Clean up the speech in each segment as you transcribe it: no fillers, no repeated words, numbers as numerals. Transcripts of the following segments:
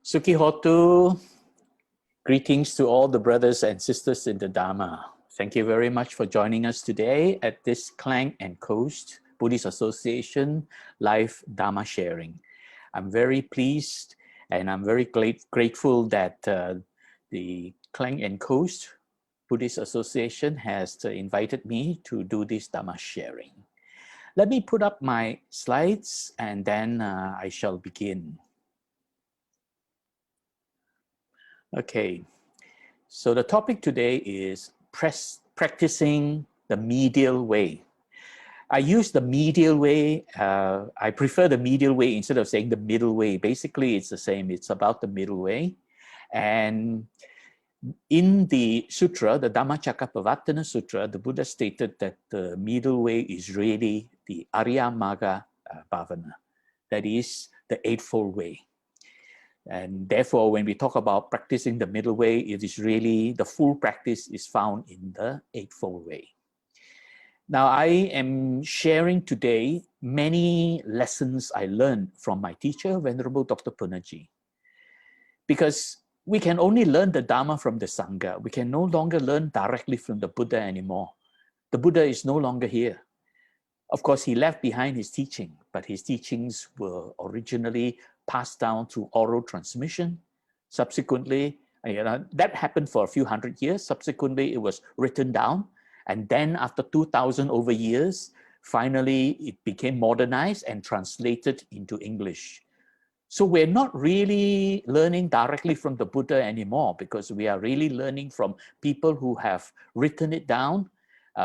Suki Hotu, greetings to all the brothers and sisters in the Dhamma. Thank you very much for joining us today at this Klang and Coast Buddhist Association live Dhamma sharing. I'm very pleased and I'm very grateful that the Klang and Coast Buddhist Association has invited me to do this Dhamma sharing. Let me put up my slides and then I shall begin. Okay, so the topic today is practicing the medial way. I use the medial way. I prefer the medial way instead of saying the middle way. Basically, it's the same. It's about the middle way. And in the sutra, the Dhammacakkappavattana Sutra, the Buddha stated that the middle way is really the Ariyamagga Bhavana. That is the Eightfold Way. And therefore, when we talk about practicing the middle way, it is really the full practice is found in the Eightfold Way. Now, I am sharing today many lessons I learned from my teacher, Venerable Dr. Punnaji. Because we can only learn the Dhamma from the Sangha. We can no longer learn directly from the Buddha anymore. The Buddha is no longer here. Of course, he left behind his teaching, but his teachings were originally passed down through oral transmission. Subsequently, that happened for a few hundred years. Subsequently, it was written down. And then after 2,000 over years, finally, it became modernized and translated into English. So we're not really learning directly from the Buddha anymore because we are really learning from people who have written it down.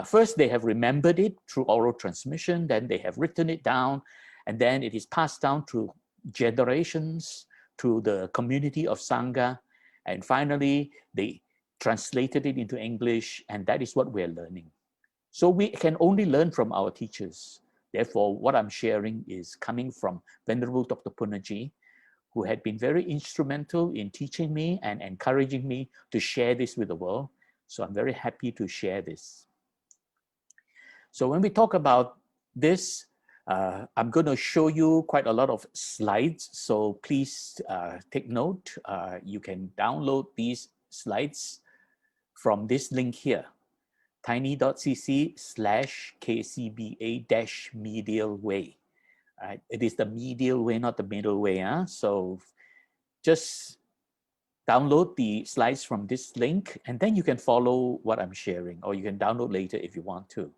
First, they have remembered it through oral transmission, then they have written it down, and then it is passed down through generations, through the community of Sangha, and finally, they translated it into English, and that is what we're learning. So we can only learn from our teachers. Therefore, what I'm sharing is coming from Venerable Dr. Punnaji, who had been very instrumental in teaching me and encouraging me to share this with the world. So I'm very happy to share this. So when we talk about this, I'm going to show you quite a lot of slides. So please take note. You can download these slides from this link here, tiny.cc/kcba-medial way. It is the medial way, not the middle way. So just download the slides from this link and then you can follow what I'm sharing, or you can download later if you want to.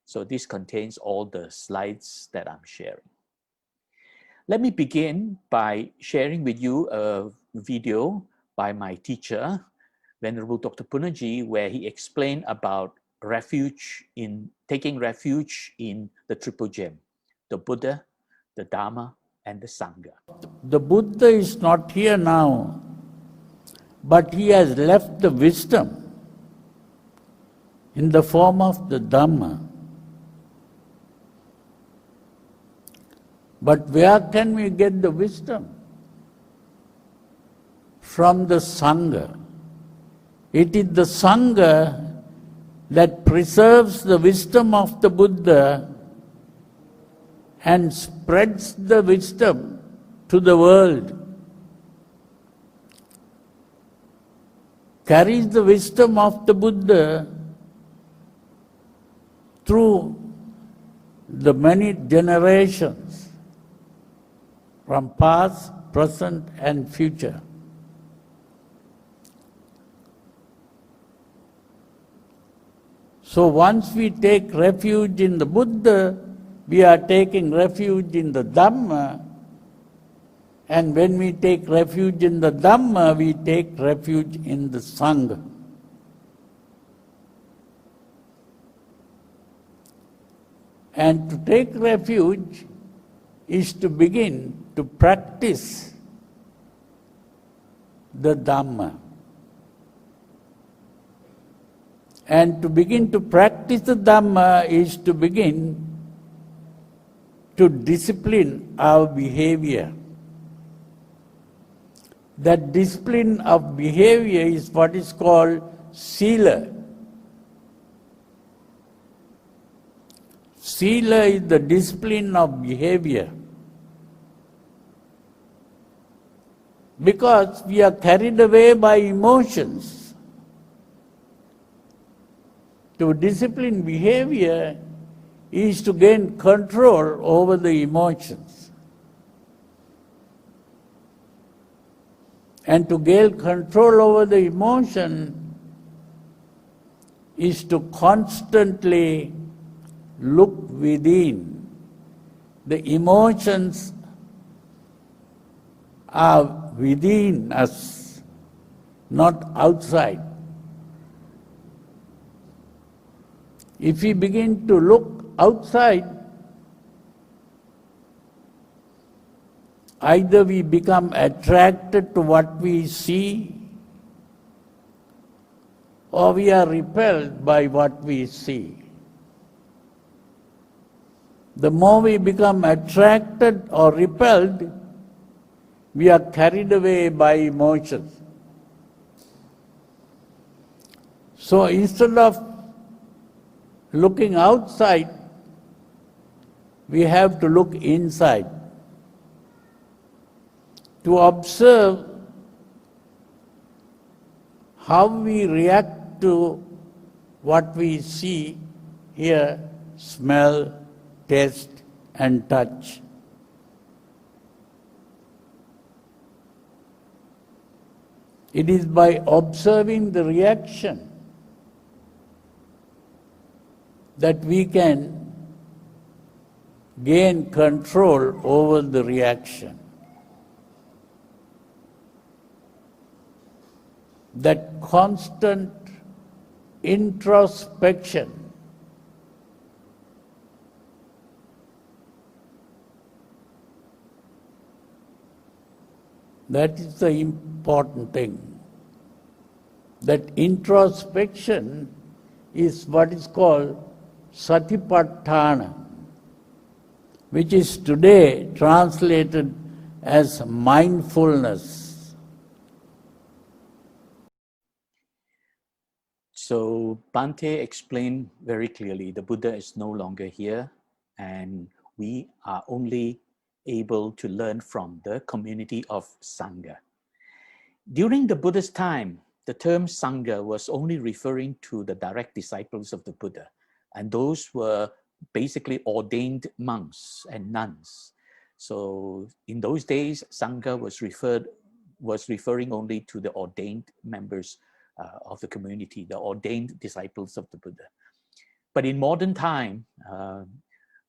So this contains all the slides that I'm sharing. Let me begin by sharing with you a video by my teacher, Venerable Dr. Punnaji, where he explained about taking refuge in the Triple Gem, the Buddha, the Dhamma, and the Sangha. The Buddha is not here now, but he has left the wisdom in the form of the Dhamma. But where can we get the wisdom? From the Sangha. It is the Sangha that preserves the wisdom of the Buddha and spreads the wisdom to the world. Carries the wisdom of the Buddha through the many generations, from past, present, and future. So once we take refuge in the Buddha, we are taking refuge in the Dhamma, and when we take refuge in the Dhamma, we take refuge in the Sangha. And to take refuge is to begin to practice the Dhamma. And to begin to practice the Dhamma is to begin to discipline our behavior. That discipline of behavior is what is called Sila. Sila is the discipline of behavior. because we are carried away by emotions. To discipline behavior is to gain control over the emotions. And to gain control over the emotion is to constantly look within. The emotions are within us, not outside. If we begin to look outside, either we become attracted to what we see, or we are repelled by what we see. The more we become attracted or repelled, we are carried away by emotions. So instead of looking outside, we have to look inside to observe how we react to what we see, hear, smell, taste, and touch. It is by observing the reaction that we can gain control over the reaction. That constant introspection that is the important thing. That introspection is what is called Satipatthana, which is today translated as mindfulness. So Bhante explained very clearly, the Buddha is no longer here, and we are only able to learn from the community of Sangha. During the Buddha's time, the term Sangha was only referring to the direct disciples of the Buddha, and those were basically ordained monks and nuns. So in those days, Sangha was referring only to the ordained members of the community, the ordained disciples of the Buddha. But in modern time,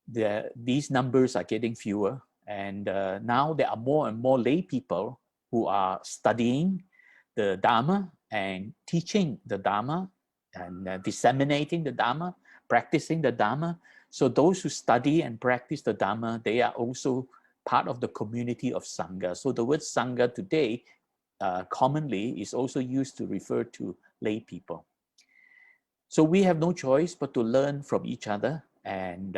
these numbers are getting fewer, and now there are more and more lay people who are studying the Dhamma and teaching the Dhamma and disseminating the Dhamma, practicing the Dhamma. So those who study and practice the Dhamma, they are also part of the community of Sangha. So the word Sangha today commonly is also used to refer to lay people. So we have no choice but to learn from each other and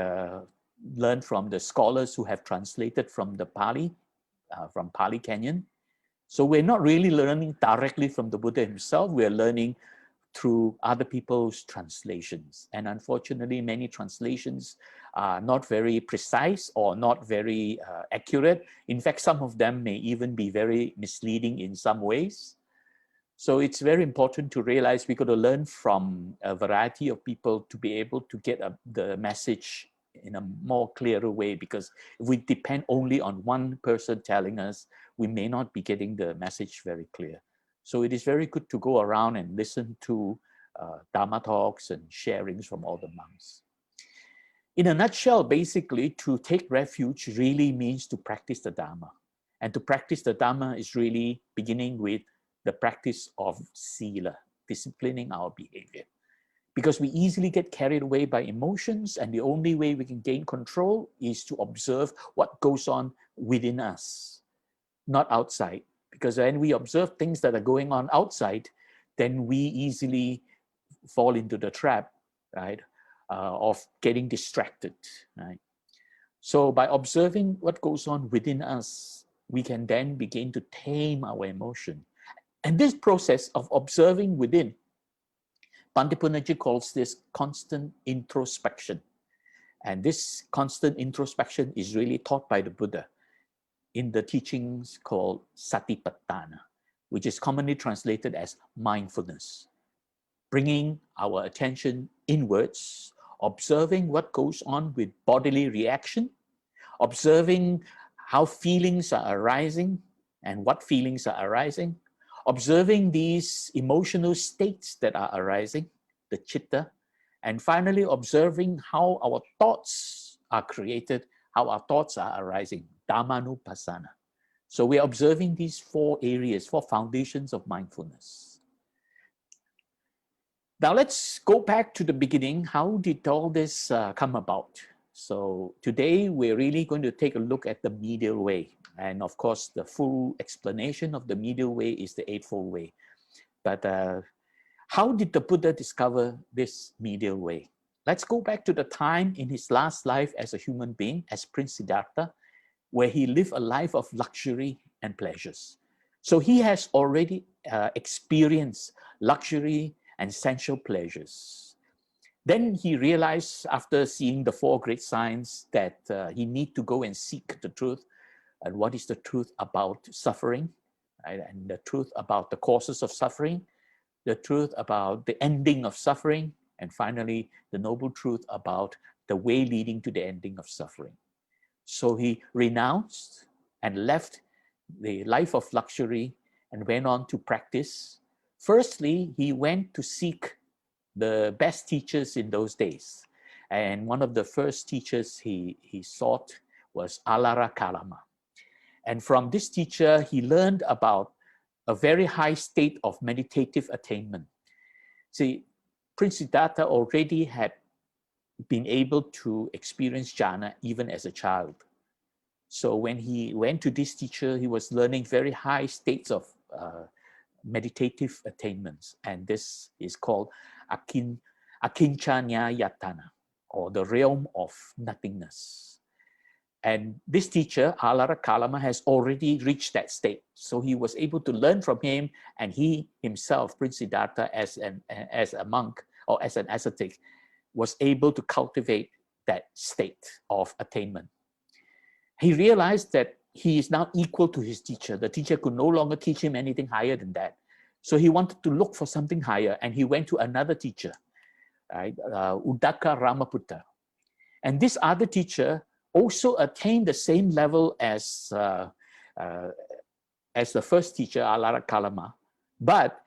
learn from the scholars who have translated from the Pali, from Pali Canyon. So we're not really learning directly from the Buddha himself, we're learning through other people's translations. And unfortunately, many translations are not very precise or not very accurate. In fact, some of them may even be very misleading in some ways. So it's very important to realize we've got to learn from a variety of people to be able to get the message in a more clearer way, because if we depend only on one person telling us, we may not be getting the message very clear. So it is very good to go around and listen to Dhamma talks and sharings from all the monks. In a nutshell, basically, to take refuge really means to practice the Dhamma. And to practice the Dhamma is really beginning with the practice of sila, disciplining our behavior. Because we easily get carried away by emotions, and the only way we can gain control is to observe what goes on within us, not outside. Because when we observe things that are going on outside, then we easily fall into the trap, right, of getting distracted, right? So by observing what goes on within us, we can then begin to tame our emotion. And this process of observing within, Bhante Punnaji calls this constant introspection. And this constant introspection is really taught by the Buddha. in the teachings called Satipatthana, which is commonly translated as mindfulness, bringing our attention inwards, observing what goes on with bodily reaction, observing how feelings are arising and what feelings are arising, observing these emotional states that are arising, the chitta, and finally observing how our thoughts are created, how our thoughts are arising, Dhammanupassana. So we are observing these four areas, four foundations of mindfulness. Now let's go back to the beginning. How did all this come about? So today we're really going to take a look at the medial way. And of course, the full explanation of the medial way is the Eightfold Way. But how did the Buddha discover this medial way? Let's go back to the time in his last life as a human being, as Prince Siddhartha, where he lived a life of luxury and pleasures. So he has already experienced luxury and sensual pleasures. Then he realized, after seeing the four great signs, that he need to go and seek the truth. And what is the truth about suffering, right? And the truth about the causes of suffering, the truth about the ending of suffering, and finally, the noble truth about the way leading to the ending of suffering. So he renounced and left the life of luxury and went on to practice. Firstly, he went to seek the best teachers in those days. And one of the first teachers he sought was Alara Kalama. And from this teacher, he learned about a very high state of meditative attainment. See, Prince Siddhartha already had been able to experience jhana even as a child. So when he went to this teacher, he was learning very high states of meditative attainments. And this is called Akinchanya Yatana, or the realm of nothingness. And this teacher, Alara Kalama, has already reached that state. So he was able to learn from him, and he himself, Prince Siddhartha, as a monk or as an ascetic, was able to cultivate that state of attainment. He realized that he is now equal to his teacher. The teacher could no longer teach him anything higher than that. So he wanted to look for something higher, and he went to another teacher, right? Uddaka Ramaputta. And this other teacher also attained the same level as the first teacher, Alara Kalama. But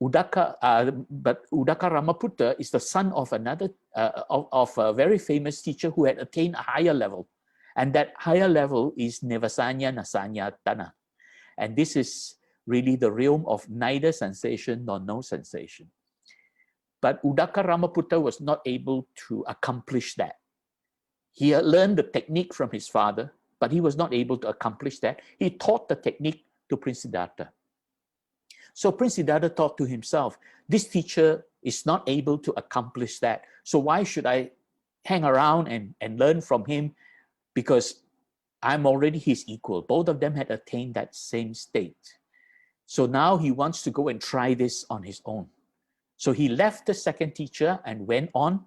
Uddaka Ramaputta is the son of another of a very famous teacher who had attained a higher level, and that higher level is Nivasanya Nasanya Tana, and this is really the realm of neither sensation nor no sensation. But Uddaka Ramaputta was not able to accomplish that. He had learned the technique from his father, but he was not able to accomplish that. He taught the technique to Prince Siddhartha. So Prince Siddhartha thought to himself, this teacher is not able to accomplish that. So why should I hang around and learn from him? Because I'm already his equal. Both of them had attained that same state. So now he wants to go and try this on his own. So he left the second teacher and went on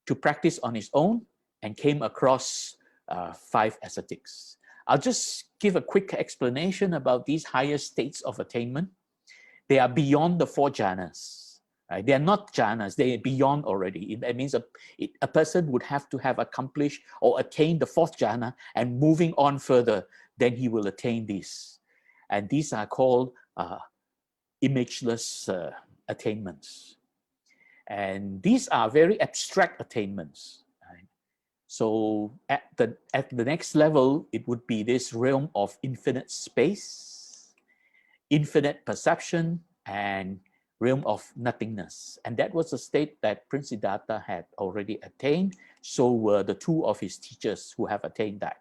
to practice on his own, and came across 5 ascetics. I'll just give a quick explanation about these higher states of attainment. They are beyond the 4 jhanas. Right? They are not jhanas, they are beyond already. That means a person would have to have accomplished or attained the 4th jhana, and moving on further, then he will attain these. And these are called imageless attainments. And these are very abstract attainments. So at the next level, it would be this realm of infinite space, infinite perception, and realm of nothingness. And that was a state that Prince Siddhartha had already attained. So were the 2 of his teachers who have attained that.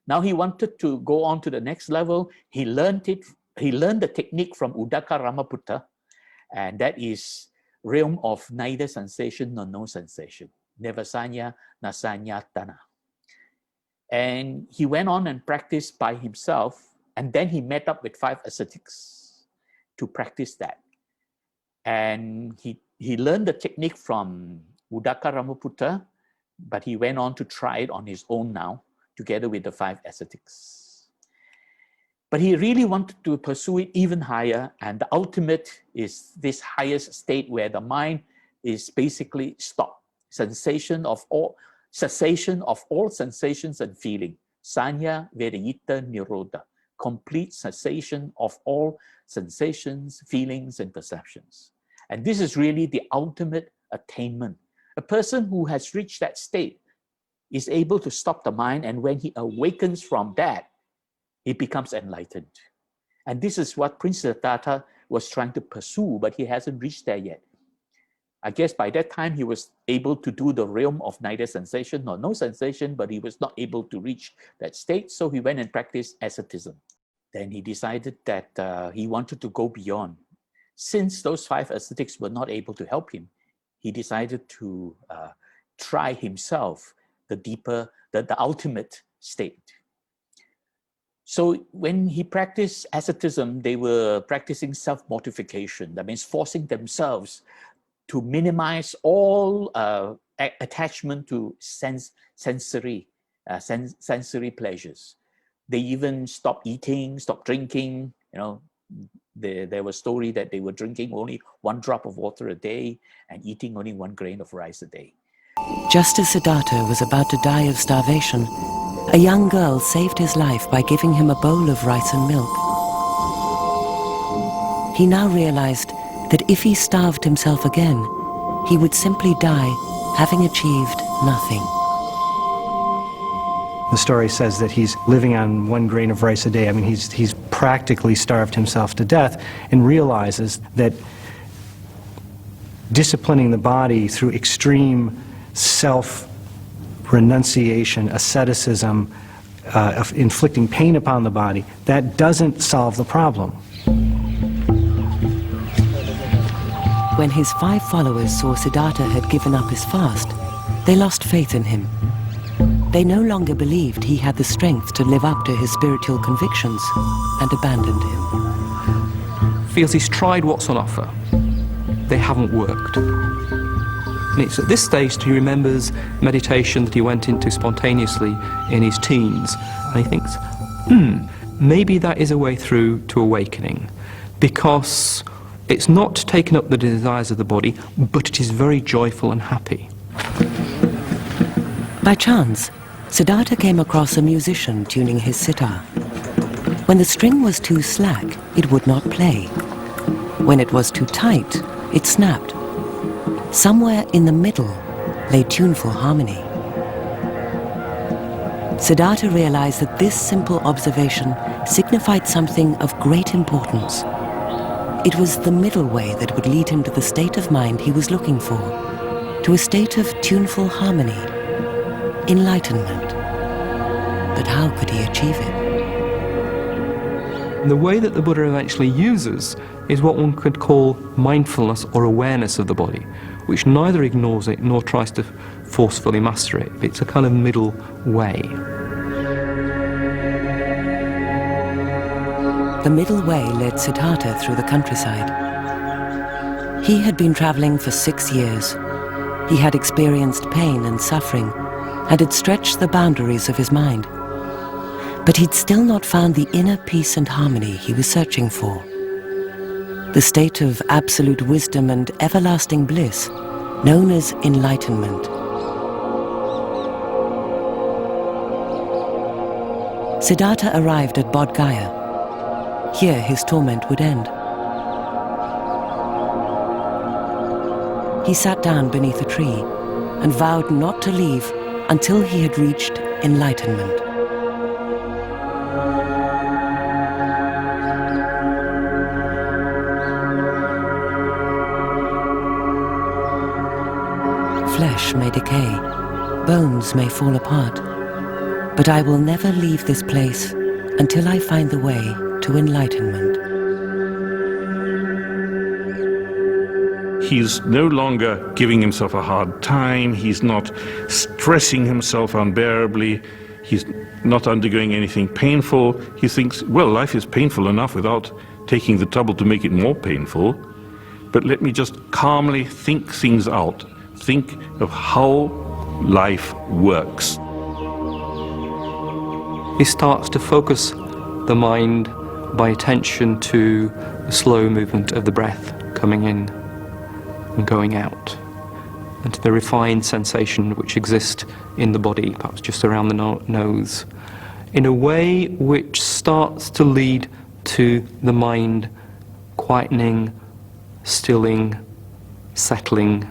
Now he wanted to go on to the next level. He learned the technique from Uddaka Ramaputta, and that is realm of neither sensation nor no sensation. Nivasanya Nasanya Tana. And he went on and practiced by himself, and then he met up with 5 ascetics to practice that. And he learned the technique from Uddaka Ramaputta, but he went on to try it on his own now, together with the 5 ascetics. But he really wanted to pursue it even higher, and the ultimate is this highest state where the mind is basically stopped. Cessation of all sensations and feeling. Sanya Vedayita Nirodha. Complete cessation of all sensations, feelings, and perceptions. And this is really the ultimate attainment. A person who has reached that state is able to stop the mind, and when he awakens from that, he becomes enlightened. And this is what Prince Siddhartha was trying to pursue, but he hasn't reached there yet. I guess by that time he was able to do the realm of neither sensation nor no sensation, but he was not able to reach that state, so he went and practiced asceticism. Then he decided that he wanted to go beyond. Since those 5 ascetics were not able to help him, he decided to try himself the deeper, the ultimate state. So when he practiced asceticism, they were practicing self-mortification. That means forcing themselves to minimize all attachment to sensory pleasures. They even stopped eating, stopped drinking. You know, there was a story that they were drinking only 1 drop of water a day and eating only 1 grain of rice a day. Just as Siddhartha was about to die of starvation, a young girl saved his life by giving him a bowl of rice and milk. He now realized that if he starved himself again, he would simply die, having achieved nothing. The story says that he's living on 1 grain of rice a day. I mean, he's practically starved himself to death, and realizes that disciplining the body through extreme self-renunciation, asceticism, of inflicting pain upon the body, that doesn't solve the problem. When his 5 followers saw Siddhartha had given up his fast, they lost faith in him. They no longer believed he had the strength to live up to his spiritual convictions, and abandoned him. Feels he's tried what's on offer. They haven't worked. And it's at this stage he remembers meditation that he went into spontaneously in his teens, and he thinks, maybe that is a way through to awakening, because it's not taken up the desires of the body, but it is very joyful and happy. By chance, Siddhartha came across a musician tuning his sitar. When the string was too slack, it would not play. When it was too tight, it snapped. Somewhere in the middle lay tuneful harmony. Siddhartha realized that this simple observation signified something of great importance. It was the middle way that would lead him to the state of mind he was looking for, to a state of tuneful harmony, enlightenment. But how could he achieve it? The way that the Buddha eventually uses is what one could call mindfulness or awareness of the body, which neither ignores it nor tries to forcefully master it. It's a kind of middle way. The middle way led Siddhartha through the countryside. He had been traveling for 6 years. He had experienced pain and suffering, and had stretched the boundaries of his mind. But he'd still not found the inner peace and harmony he was searching for. The state of absolute wisdom and everlasting bliss, known as enlightenment. Siddhartha arrived at Bodh Gaya. Here his torment would end. He sat down beneath a tree and vowed not to leave until he had reached enlightenment. Flesh may decay, bones may fall apart, but I will never leave this place until I find the way to enlightenment. He's no longer giving himself a hard time, he's not stressing himself unbearably, he's not undergoing anything painful. He thinks, well, life is painful enough without taking the trouble to make it more painful, but let me just calmly think things out, think of how life works. He starts to focus the mind by attention to the slow movement of the breath coming in and going out, and to the refined sensation which exists in the body, perhaps just around the nose, in a way which starts to lead to the mind quietening, stilling, settling,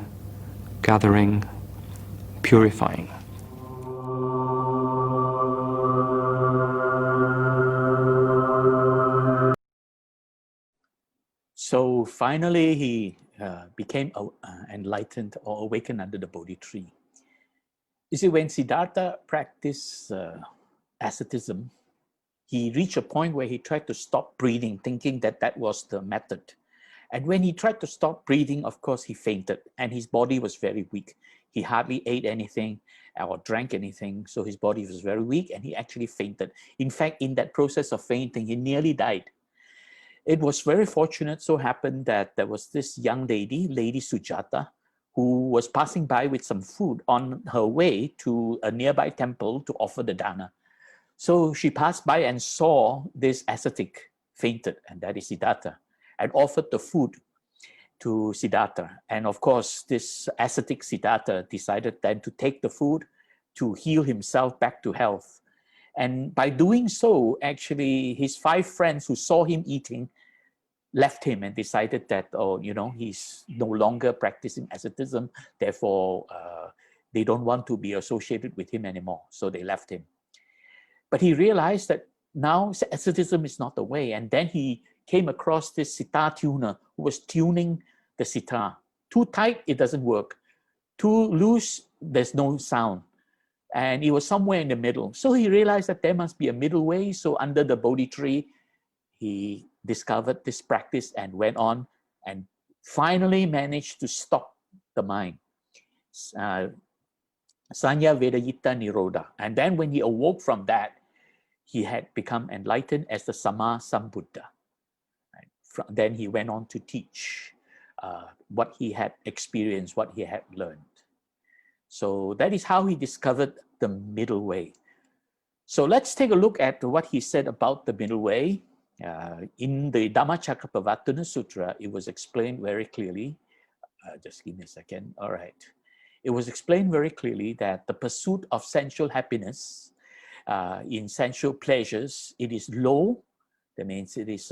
gathering, purifying. So finally he became enlightened or awakened under the Bodhi tree. You see, when Siddhartha practiced asceticism, he reached a point where he tried to stop breathing, thinking that that was the method. And when he tried to stop breathing, of course, he fainted, and his body was very weak. He hardly ate anything or drank anything, so his body was very weak, and he actually fainted. In fact, in that process of fainting, he nearly died. It was very fortunate, so happened that there was this young lady, Lady Sujata, who was passing by with some food on her way to a nearby temple to offer the dana. So she passed by and saw this ascetic fainted, and that is Siddhartha, and offered the food to Siddhartha. And of course, this ascetic Siddhartha decided then to take the food to heal himself back to health. And by doing so, actually, his 5 friends who saw him eating left him and decided that, oh, you know, he's no longer practicing asceticism, therefore they don't want to be associated with him anymore. So they left him. But he realized that now asceticism is not the way. And then he came across this sitar tuner who was tuning the sitar. Too tight, it doesn't work. Too loose, there's no sound. And it was somewhere in the middle. So he realized that there must be a middle way. So under the Bodhi tree, he discovered this practice and went on and finally managed to stop the mind. Sanya Vedayita Nirodha. And then when he awoke from that, he had become enlightened as the Sama Sambuddha. Right? Then he went on to teach what he had experienced, what he had learned. So that is how he discovered the middle way. So let's take a look at what he said about the middle way. In the Dhammacakkappavattana Sutra, it was explained very clearly. Just give me a second. All right. It was explained very clearly that the pursuit of sensual happiness in sensual pleasures, it is low. That means it is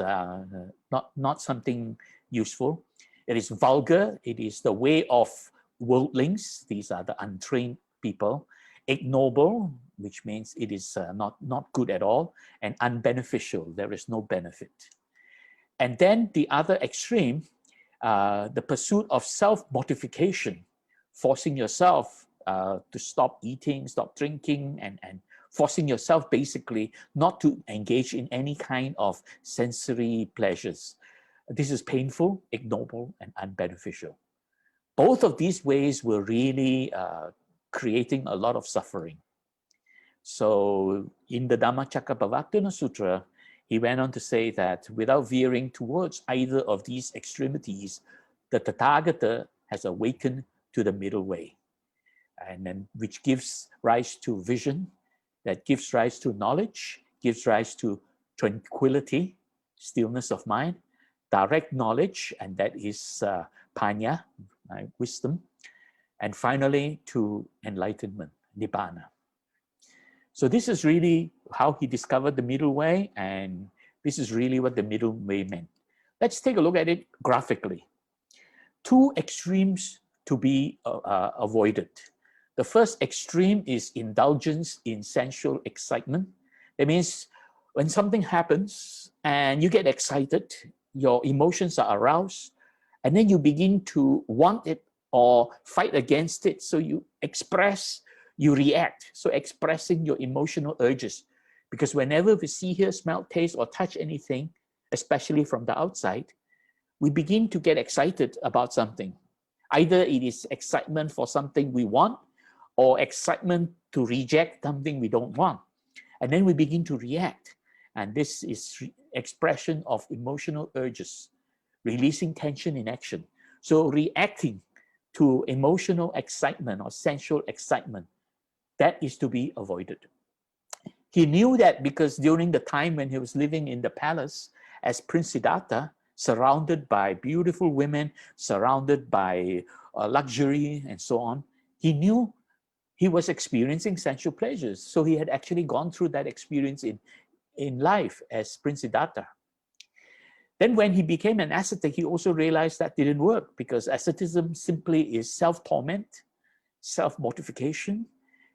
not something useful. It is vulgar. It is the way of worldlings. These are the untrained people. Ignoble, which means it is not good at all, and unbeneficial. There is no benefit. And then the other extreme, the pursuit of self-mortification, forcing yourself to stop eating, stop drinking, and forcing yourself basically not to engage in any kind of sensory pleasures. This is painful, ignoble, and unbeneficial. Both of these ways were really creating a lot of suffering. So in the Dhammacakkappavattana Sutra, he went on to say that without veering towards either of these extremities, the Tathagata has awakened to the middle way, and then which gives rise to vision, that gives rise to knowledge, gives rise to tranquility, stillness of mind, direct knowledge, and that is panya, wisdom, and finally to enlightenment, nibbana. So this is really how he discovered the middle way, and this is really what the middle way meant. Let's take a look at it graphically. 2 extremes to be avoided. The first extreme is indulgence in sensual excitement. That means when something happens and you get excited, your emotions are aroused, and then you begin to want it or fight against it. So you express, you react. So expressing your emotional urges. Because whenever we see, hear, smell, taste, or touch anything, especially from the outside, we begin to get excited about something. Either it is excitement for something we want, or excitement to reject something we don't want. And then we begin to react. And this is expression of emotional urges, releasing tension in action. So reacting to emotional excitement or sensual excitement, that is to be avoided. He knew that because during the time when he was living in the palace, as Prince Siddhartha, surrounded by beautiful women, surrounded by luxury and so on, he knew he was experiencing sensual pleasures. So he had actually gone through that experience in life as Prince Siddhartha. Then when he became an ascetic, he also realized that didn't work, because asceticism simply is self-torment, self-mortification.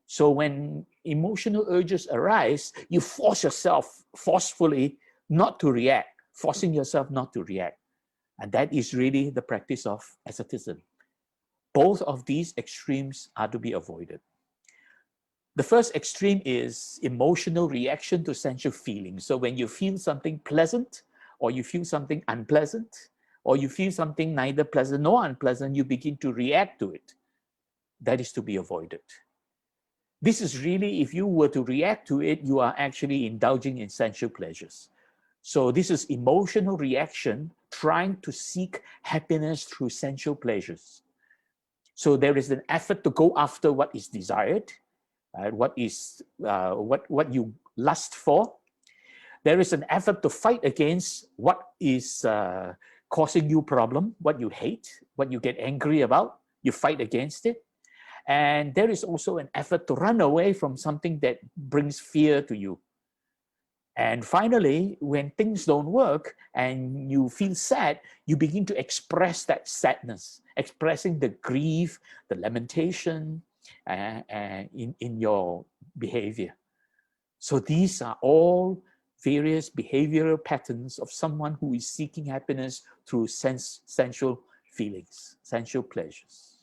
So when emotional urges arise, you force yourself forcefully not to react, forcing yourself not to react. And that is really the practice of asceticism. Both of these extremes are to be avoided. The first extreme is emotional reaction to sensual feelings. So when you feel something pleasant, or you feel something unpleasant, or you feel something neither pleasant nor unpleasant, you begin to react to it. That is to be avoided. This is really, if you were to react to it, you are actually indulging in sensual pleasures. So this is emotional reaction, trying to seek happiness through sensual pleasures. So there is an effort to go after what is desired, what you lust for. There is an effort to fight against what is causing you problem, what you hate, what you get angry about. You fight against it. And there is also an effort to run away from something that brings fear to you. And finally, when things don't work and you feel sad, you begin to express that sadness, expressing the grief, the lamentation in your behavior. So these are all various behavioral patterns of someone who is seeking happiness through sensual feelings, sensual pleasures.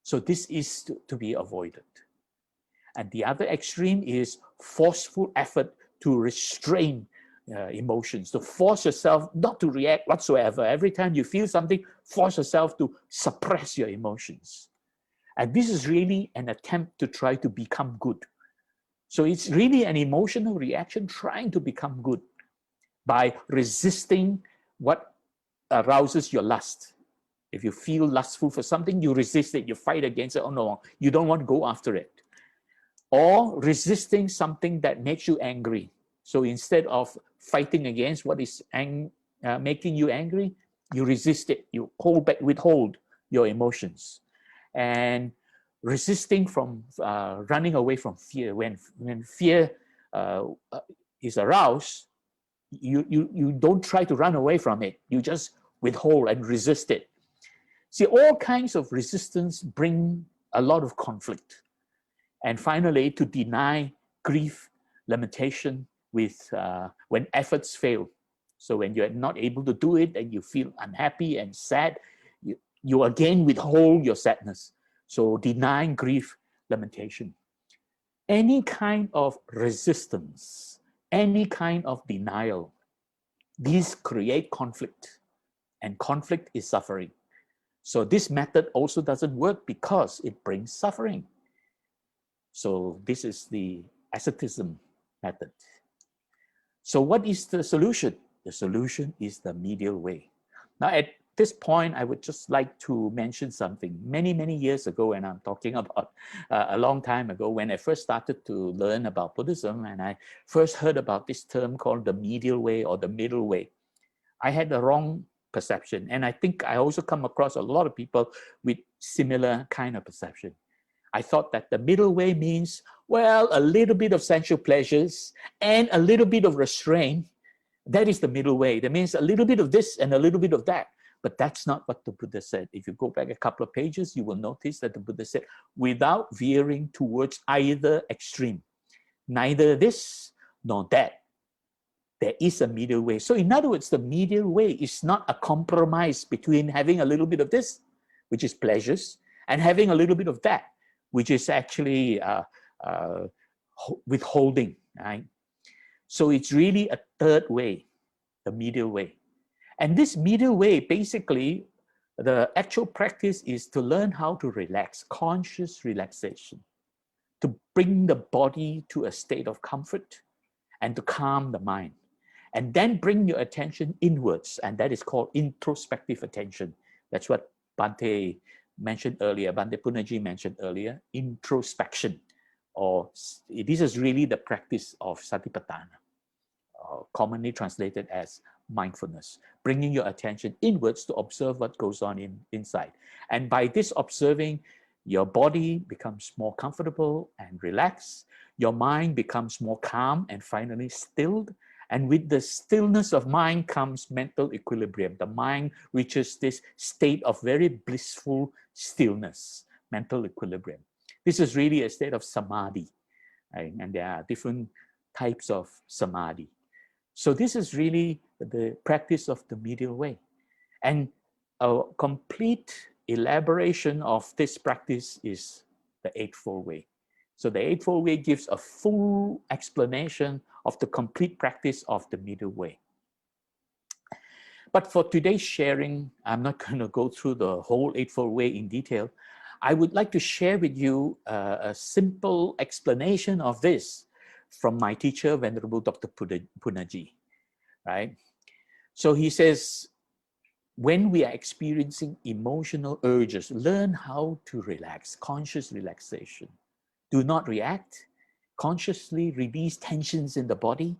So this is to be avoided. And the other extreme is forceful effort to restrain emotions, to force yourself not to react whatsoever. Every time you feel something, force yourself to suppress your emotions. And this is really an attempt to try to become good. So it's really an emotional reaction trying to become good by resisting what arouses your lust. If you feel lustful for something, you resist it, you fight against it. Oh no, you don't want to go after it. Or resisting something that makes you angry. So instead of fighting against what is making you angry, you resist it. You hold back, withhold your emotions. And resisting from running away from fear. When fear is aroused, you don't try to run away from it. You just withhold and resist it. See, all kinds of resistance bring a lot of conflict. And finally, to deny grief, lamentation with when efforts fail. So when you're not able to do it and you feel unhappy and sad, you again withhold your sadness. So denying grief, lamentation. Any kind of resistance, any kind of denial, these create conflict. And conflict is suffering. So this method also doesn't work because it brings suffering. So this is the asceticism method. So what is the solution? The solution is the medial way. Now at this point, I would just like to mention something. Many, many years ago, and I'm talking about a long time ago, when I first started to learn about Buddhism, and I first heard about this term called the medial way or the middle way, I had the wrong perception. And I think I also come across a lot of people with similar kind of perception. I thought that the middle way means, well, a little bit of sensual pleasures and a little bit of restraint. That is the middle way. That means a little bit of this and a little bit of that. But that's not what the Buddha said. If you go back a couple of pages, you will notice that the Buddha said, without veering towards either extreme, neither this nor that. There is a middle way. So in other words, the middle way is not a compromise between having a little bit of this, which is pleasures, and having a little bit of that, which is actually withholding, right? So it's really a third way, the middle way. And this middle way, basically, the actual practice is to learn how to relax, conscious relaxation, to bring the body to a state of comfort and to calm the mind. And then bring your attention inwards, and that is called introspective attention. That's what Bhante mentioned earlier, Bhante Punnaji mentioned earlier, introspection. Or this is really the practice of Satipatthana, commonly translated as mindfulness, bringing your attention inwards to observe what goes on inside. And by this observing, your body becomes more comfortable and relaxed. Your mind becomes more calm and finally stilled. And with the stillness of mind comes mental equilibrium. The mind reaches this state of very blissful stillness, mental equilibrium. This is really a state of samadhi, right? And there are different types of samadhi. So this is really the practice of the medial way. And a complete elaboration of this practice is the Eightfold Way. So the Eightfold Way gives a full explanation of the complete practice of the medial way. But for today's sharing, I'm not going to go through the whole Eightfold Way in detail. I would like to share with you a simple explanation of this from my teacher, Venerable Dr. Punnaji, right? So he says, when we are experiencing emotional urges, learn how to relax, conscious relaxation. Do not react. Consciously release tensions in the body,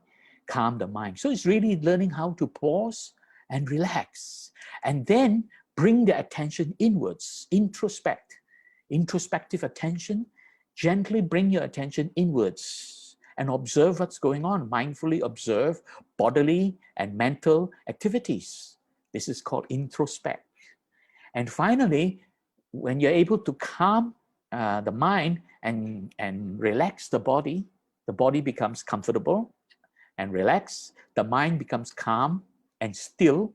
calm the mind. So it's really learning how to pause and relax. And then bring the attention inwards, introspective attention. Gently bring your attention inwards and observe what's going on. Mindfully observe bodily and mental activities. This is called introspect. And finally, when you're able to calm the mind and relax the body becomes comfortable and relaxed. The mind becomes calm and still.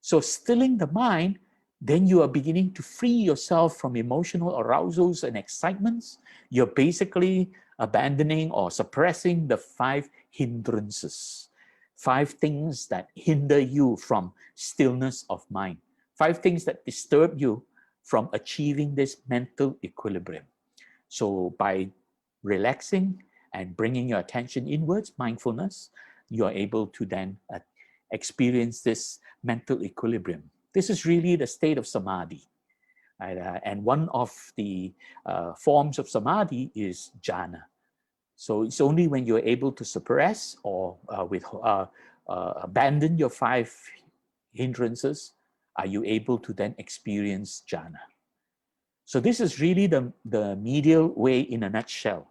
So stilling the mind, then you are beginning to free yourself from emotional arousals and excitements. You're basically abandoning or suppressing the 5 hindrances. 5 things that hinder you from stillness of mind. 5 things that disturb you from achieving this mental equilibrium. So by relaxing and bringing your attention inwards, mindfulness, you are able to then experience this mental equilibrium. This is really the state of samadhi. Right? And one of the forms of samadhi is jhana. So it's only when you're able to suppress or abandon your 5 hindrances are you able to then experience jhana. So this is really the medial way in a nutshell.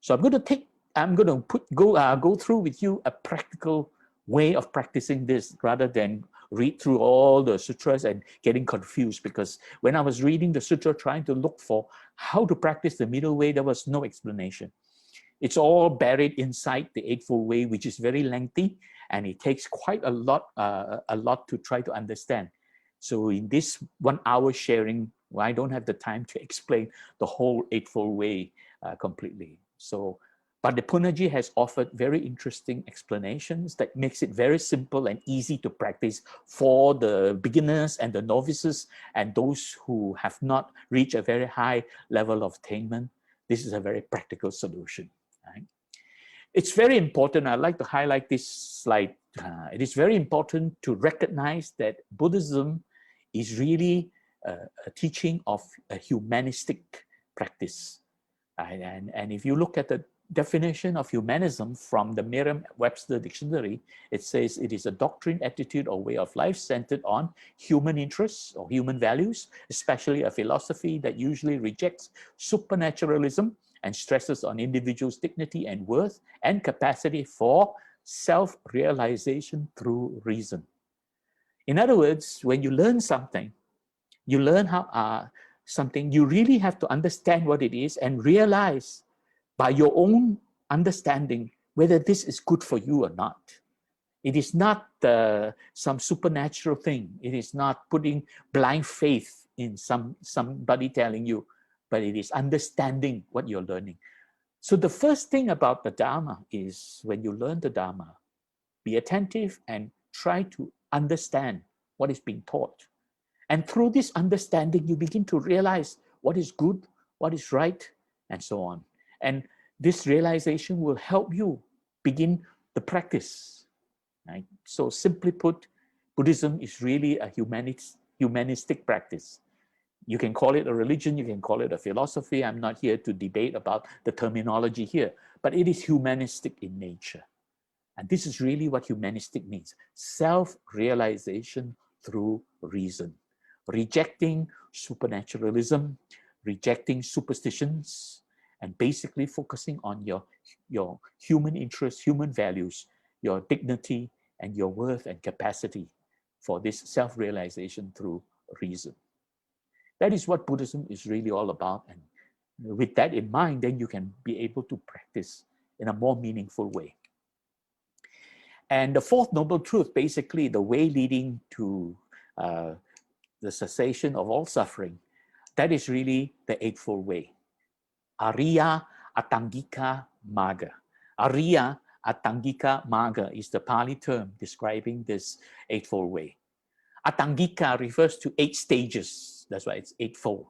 So I'm going to go through with you a practical way of practicing this rather than read through all the sutras and getting confused, because when I was reading the sutra trying to look for how to practice the medial way, there was no explanation. It's all buried inside the Eightfold Way, which is very lengthy and it takes quite a lot to try to understand. So in this 1 hour sharing, I don't have the time to explain the whole Eightfold Way completely. So, but the Punnaji has offered very interesting explanations that makes it very simple and easy to practice for the beginners and the novices and those who have not reached a very high level of attainment. This is a very practical solution. Right? It's very important, I'd like to highlight this slide. It is very important to recognize that Buddhism is really a teaching of a humanistic practice. And if you look at the definition of humanism from the Merriam-Webster dictionary, it says it is a doctrine, attitude, or way of life centered on human interests or human values, especially a philosophy that usually rejects supernaturalism and stresses on individuals' dignity and worth and capacity for self-realization through reason. In other words, when you learn something, you learn how something, you really have to understand what it is and realize by your own understanding whether this is good for you or not. It is not some supernatural thing. It is not putting blind faith in somebody telling you, but it is understanding what you're learning. So the first thing about the Dhamma is when you learn the Dhamma, be attentive and try to understand what is being taught. And through this understanding, you begin to realize what is good, what is right, and so on. And this realization will help you begin the practice. Right? So simply put, Buddhism is really a humanistic practice. You can call it a religion, you can call it a philosophy. I'm not here to debate about the terminology here, but it is humanistic in nature. And this is really what humanistic means. Self-realization through reason. Rejecting supernaturalism, rejecting superstitions, and basically focusing on your human interests, human values, your dignity, and your worth and capacity for this self-realization through reason. That is what Buddhism is really all about. And with that in mind, then you can be able to practice in a more meaningful way. And the fourth noble truth, basically the way leading to the cessation of all suffering, that is really the Eightfold Way. Ariya Atangika Magga. Ariya Atangika Magga is the Pali term describing this Eightfold Way. Atangika refers to 8 stages. That's why it's eightfold.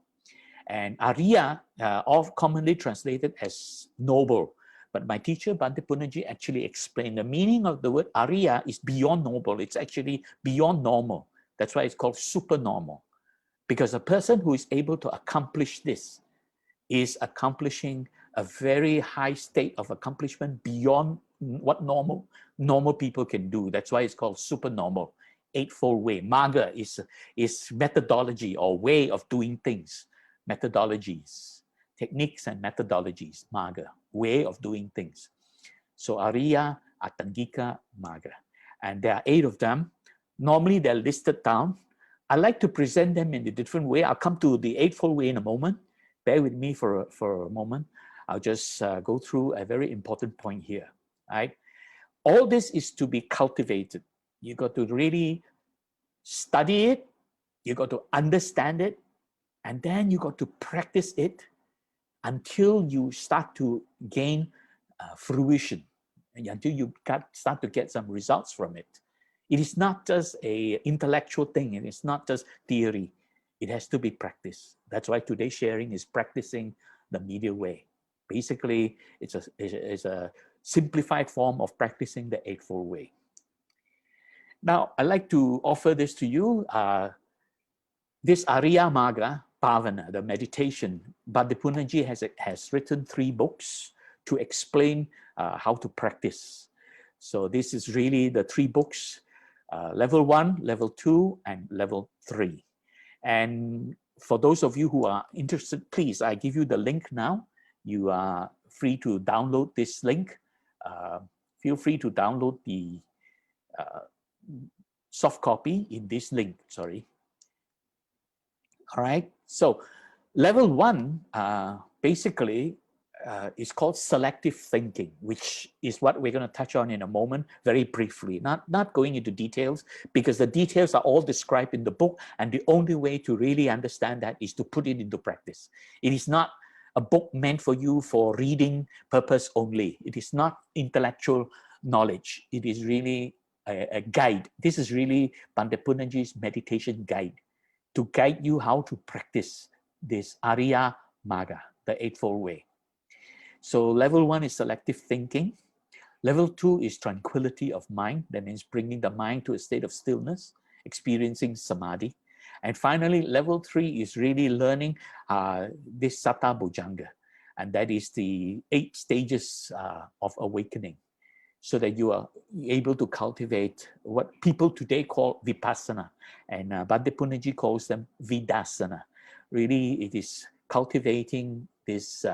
And Ariya, all commonly translated as noble. But my teacher, Bhante Punnaji, actually explained the meaning of the word Ariya is beyond noble. It's actually beyond normal. That's why it's called supernormal. Because a person who is able to accomplish this is accomplishing a very high state of accomplishment beyond what normal people can do. That's why it's called supernormal. Eightfold Way. Magga is methodology or way of doing things. Methodologies, techniques and methodologies. Magga, way of doing things. So Ariya Atangika Magga. And there are 8 of them. Normally they're listed down. I like to present them in a different way. I'll come to the Eightfold Way in a moment. Bear with me for a moment. I'll just go through a very important point here. Right? All this is to be cultivated. You got to really study it. You got to understand it. And then you got to practice it until you start to gain fruition. And until you start to get some results from it. It is not just an intellectual thing. It is not just theory. It has to be practiced. That's why today's sharing is practicing the medial way. Basically, it's a simplified form of practicing the Eightfold Way. Now, I'd like to offer this to you. This Ariyamagga Bhavana, the meditation, Bhante Punnaji has written 3 books to explain how to practice. So this is really the 3 books, level 1, level 2, and level 3. And for those of you who are interested, please, I give you the link now. You are free to download this link. Feel free to download the soft copy in this link, sorry. All right, so level 1 basically is called selective thinking, which is what we're going to touch on in a moment, very briefly, not going into details, because the details are all described in the book, and the only way to really understand that is to put it into practice. It is not a book meant for you for reading purpose only. It is not intellectual knowledge. It is really a guide. This is really Bhante Punnaji's meditation guide to guide you how to practice this Ariyamagga, the Eightfold Way. So level 1 is selective thinking. Level 2 is tranquility of mind. That means bringing the mind to a state of stillness, experiencing samadhi. And finally, level 3 is really learning this Satta Bojjhanga. And that is the 8 stages of awakening, so that you are able to cultivate what people today call vipassana. And Bhante Punnaji calls them vidassana. Really, it is cultivating this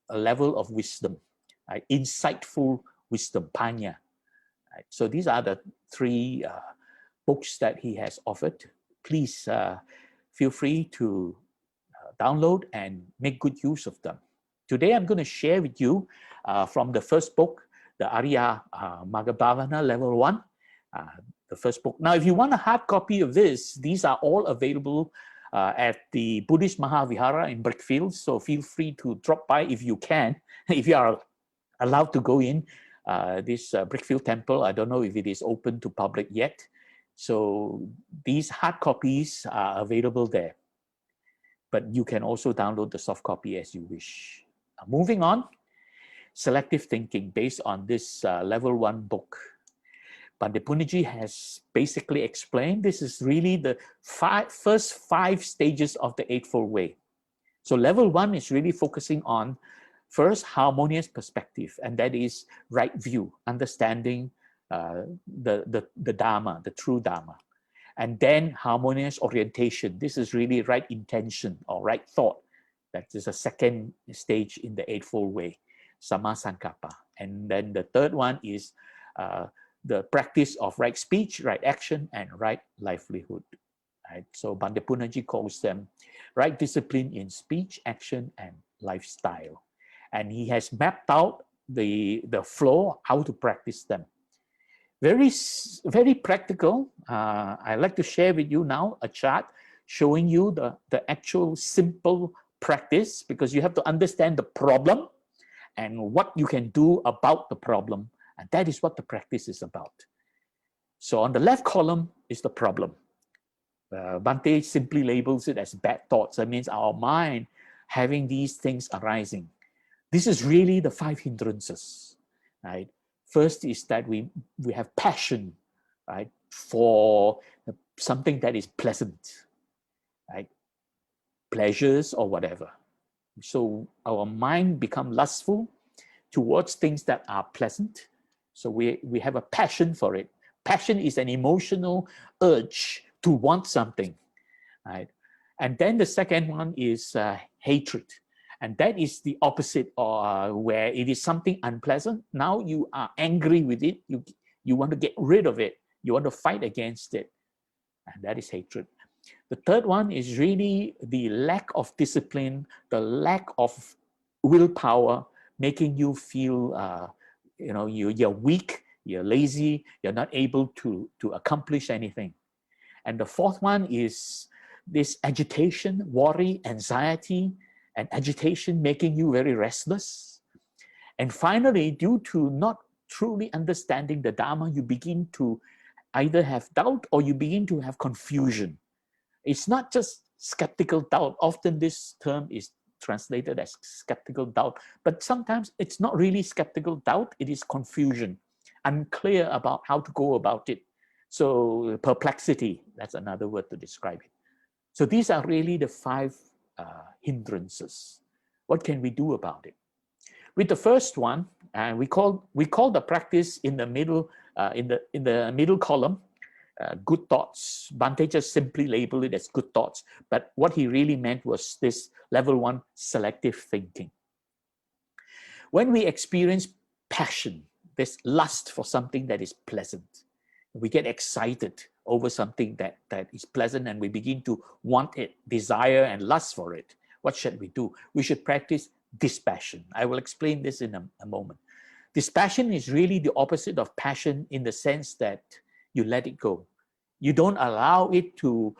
level of wisdom, insightful wisdom, panya. So these are the 3 books that he has offered. Please feel free to download and make good use of them. Today I'm going to share with you from the first book, the Ariyamagga Bhavana, level 1, the first book. Now, if you want a hard copy of this, these are all available at the Buddhist Mahavihara in Brickfield. So feel free to drop by if you can, if you are allowed to go in this Brickfield temple. I don't know if it is open to public yet. So these hard copies are available there. But you can also download the soft copy as you wish. Moving on, selective thinking based on this level 1 book. Bhante Punnaji has basically explained this is really the first 5 stages of the Eightfold Way. So level 1 is really focusing on First, harmonious perspective, and that is right view, understanding the Dhamma, the true Dhamma. And then harmonious orientation. This is really right intention or right thought. That is a second stage in the Eightfold Way, Samma Sankappa. And then the third one is the practice of right speech, right action, and right livelihood. Right? So Bhante Punnaji calls them right discipline in speech, action, and lifestyle. And he has mapped out the flow, how to practice them. Very, very practical. I'd like to share with you now a chart showing you the actual simple practice, because you have to understand the problem and what you can do about the problem. And that is what the practice is about. So on the left column is the problem. Bhante simply labels it as bad thoughts. That means our mind having these things arising. This is really the 5 hindrances, right? First is that we have passion, right, for something that is pleasant, right? Pleasures or whatever. So our mind become lustful towards things that are pleasant. So we have a passion for it. Passion is an emotional urge to want something, right? And then the second one is hatred. And that is the opposite, where it is something unpleasant. Now you are angry with it. You want to get rid of it. You want to fight against it. And that is hatred. The third one is really the lack of discipline, the lack of willpower, making you feel, you're weak, you're lazy, you're not able to accomplish anything. And the fourth one is this agitation, worry, anxiety, and agitation making you very restless. And finally, due to not truly understanding the Dhamma, you begin to either have doubt or you begin to have confusion. It's not just skeptical doubt. Often this term is translated as skeptical doubt, but sometimes it's not really skeptical doubt, it is confusion, unclear about how to go about it. So perplexity, that's another word to describe it. So these are really the 5 hindrances. What can we do about it? With the first one, we call the practice in the middle in the middle column good thoughts. Bhante just simply labeled it as good thoughts, but what he really meant was this level 1 selective thinking. When we experience passion, this lust for something that is pleasant, we get excited over something that is pleasant and we begin to want it, desire and lust for it. What should we do? We should practice dispassion. I will explain this in a moment. Dispassion is really the opposite of passion in the sense that you let it go. You don't allow it to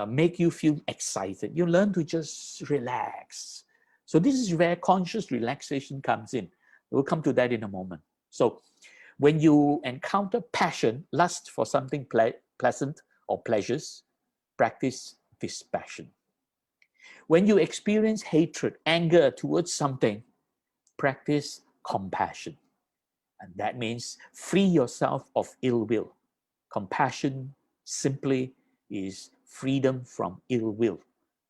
make you feel excited. You learn to just relax. So this is where conscious relaxation comes in. We'll come to that in a moment. So when you encounter passion, lust for something pleasant or pleasures, practice dispassion. When you experience hatred, anger towards something, practice compassion. And that means free yourself of ill will. Compassion simply is freedom from ill will.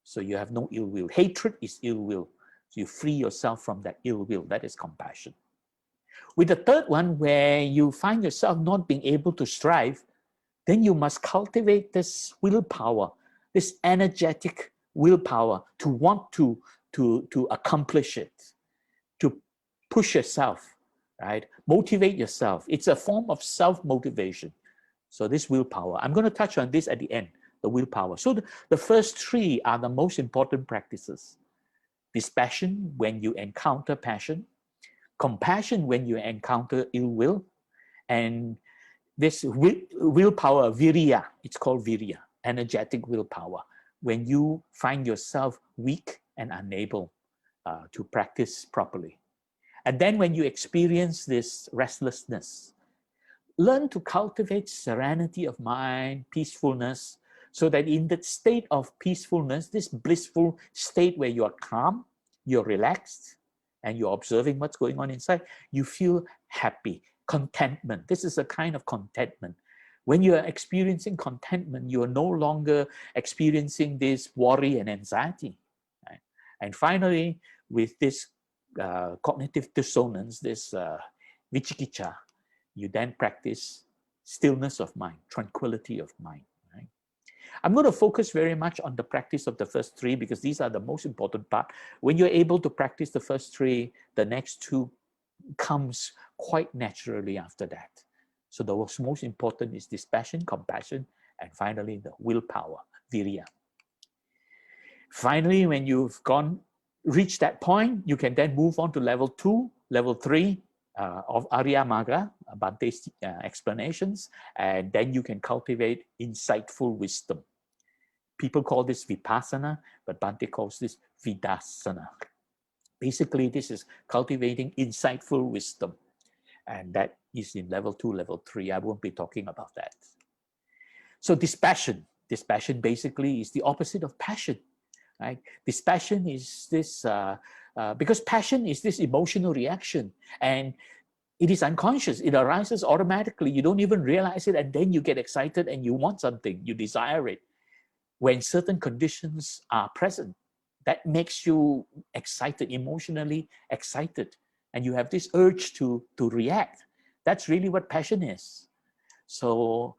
So you have no ill will. Hatred is ill will. So you free yourself from that ill will. That is compassion. With the third one, where you find yourself not being able to strive, then you must cultivate this willpower, this energetic willpower to want to accomplish it, to push yourself, right? Motivate yourself. It's a form of self-motivation. So this willpower, I'm going to touch on this at the end, the willpower. So the first 3 are the most important practices. Dispassion when you encounter passion, compassion when you encounter ill will, and this willpower, virya, it's called virya, energetic willpower, when you find yourself weak and unable to practice properly. And then when you experience this restlessness, learn to cultivate serenity of mind, peacefulness, so that in that state of peacefulness, this blissful state where you are calm, you're relaxed, and you're observing what's going on inside, you feel happy, contentment. This is a kind of contentment. When you are experiencing contentment, you are no longer experiencing this worry and anxiety. Right? And finally, with this cognitive dissonance, this vichikicha, you then practice stillness of mind, tranquility of mind. Right? I'm going to focus very much on the practice of the first three because these are the most important part. When you're able to practice the first three, the next two comes quite naturally after that. So the most important is dispassion, compassion, and finally the willpower, virya. Finally, when you've reached that point, you can then move on to level 2, level 3 of Ariyamagga, Bhante's explanations, and then you can cultivate insightful wisdom. People call this vipassana, but Bhante calls this vidassana. Basically, this is cultivating insightful wisdom, and that is in level 2, level 3. I won't be talking about that. So dispassion basically is the opposite of passion. Right? Dispassion is this, because passion is this emotional reaction and it is unconscious. It arises automatically. You don't even realize it, and then you get excited and you want something, you desire it. When certain conditions are present, that makes you excited, emotionally excited, and you have this urge to react. That's really what passion is. So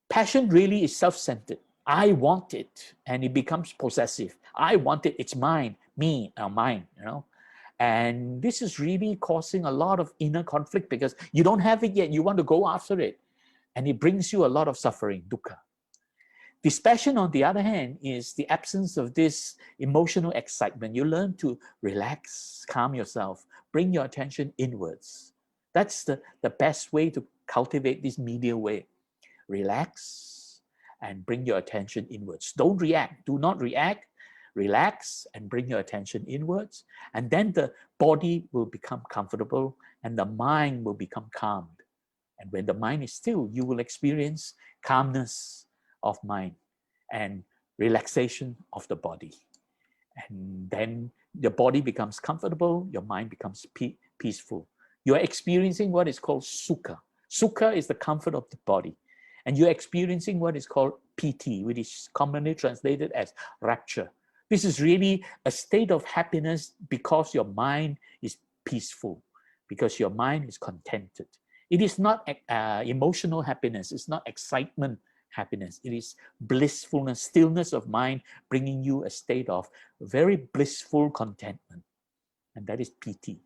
passion really is self-centered. I want it, and it becomes possessive. I want it, it's mine, me, mine, you know. And this is really causing a lot of inner conflict because you don't have it yet, you want to go after it. And it brings you a lot of suffering, dukkha. Dispassion, on the other hand, is the absence of this emotional excitement. You learn to relax, calm yourself, bring your attention inwards. That's the best way to cultivate this medial way. Relax and bring your attention inwards. Don't react. Do not react. Relax and bring your attention inwards. And then the body will become comfortable and the mind will become calmed. And when the mind is still, you will experience calmness of mind and relaxation of the body. And then your body becomes comfortable, your mind becomes peaceful. You are experiencing what is called sukha. Sukha is the comfort of the body. And you're experiencing what is called piti, which is commonly translated as rapture. This is really a state of happiness because your mind is peaceful, because your mind is contented. It is not emotional happiness, it's not excitement happiness. It is blissfulness, stillness of mind, bringing you a state of very blissful contentment. And that is piti.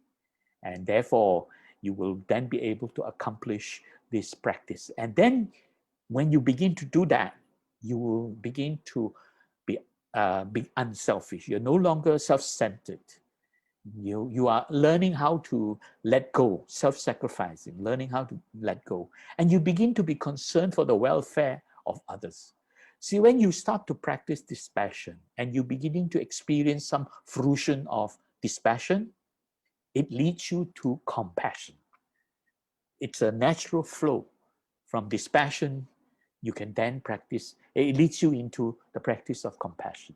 And therefore, you will then be able to accomplish this practice. And then when you begin to do that, you will begin to be unselfish. You're no longer self-centered. You are learning how to let go, self-sacrificing, learning how to let go. And you begin to be concerned for the welfare of others. See, when you start to practice dispassion and you're beginning to experience some fruition of dispassion, it leads you to compassion. It's a natural flow. From dispassion, you can then practice, it leads you into the practice of compassion.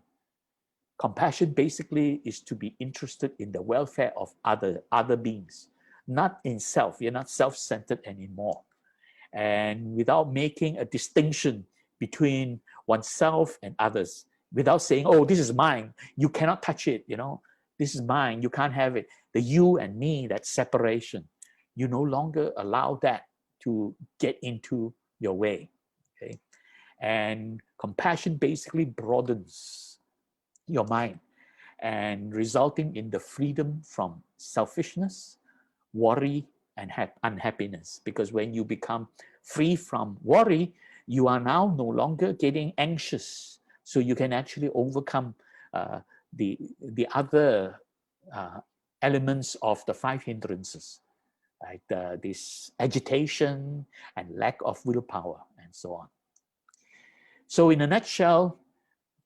Compassion basically is to be interested in the welfare of other beings, not in self. You're not self-centered anymore. And without making a distinction between oneself and others, without saying, oh, this is mine, you cannot touch it, you know, this is mine, you can't have it. The you and me, that separation, you no longer allow that to get into your way, okay? And compassion basically broadens your mind and resulting in the freedom from selfishness, worry, and unhappiness. Because when you become free from worry, you are now no longer getting anxious. So you can actually overcome the other elements of the 5 hindrances, like this agitation and lack of willpower and so on. So in a nutshell,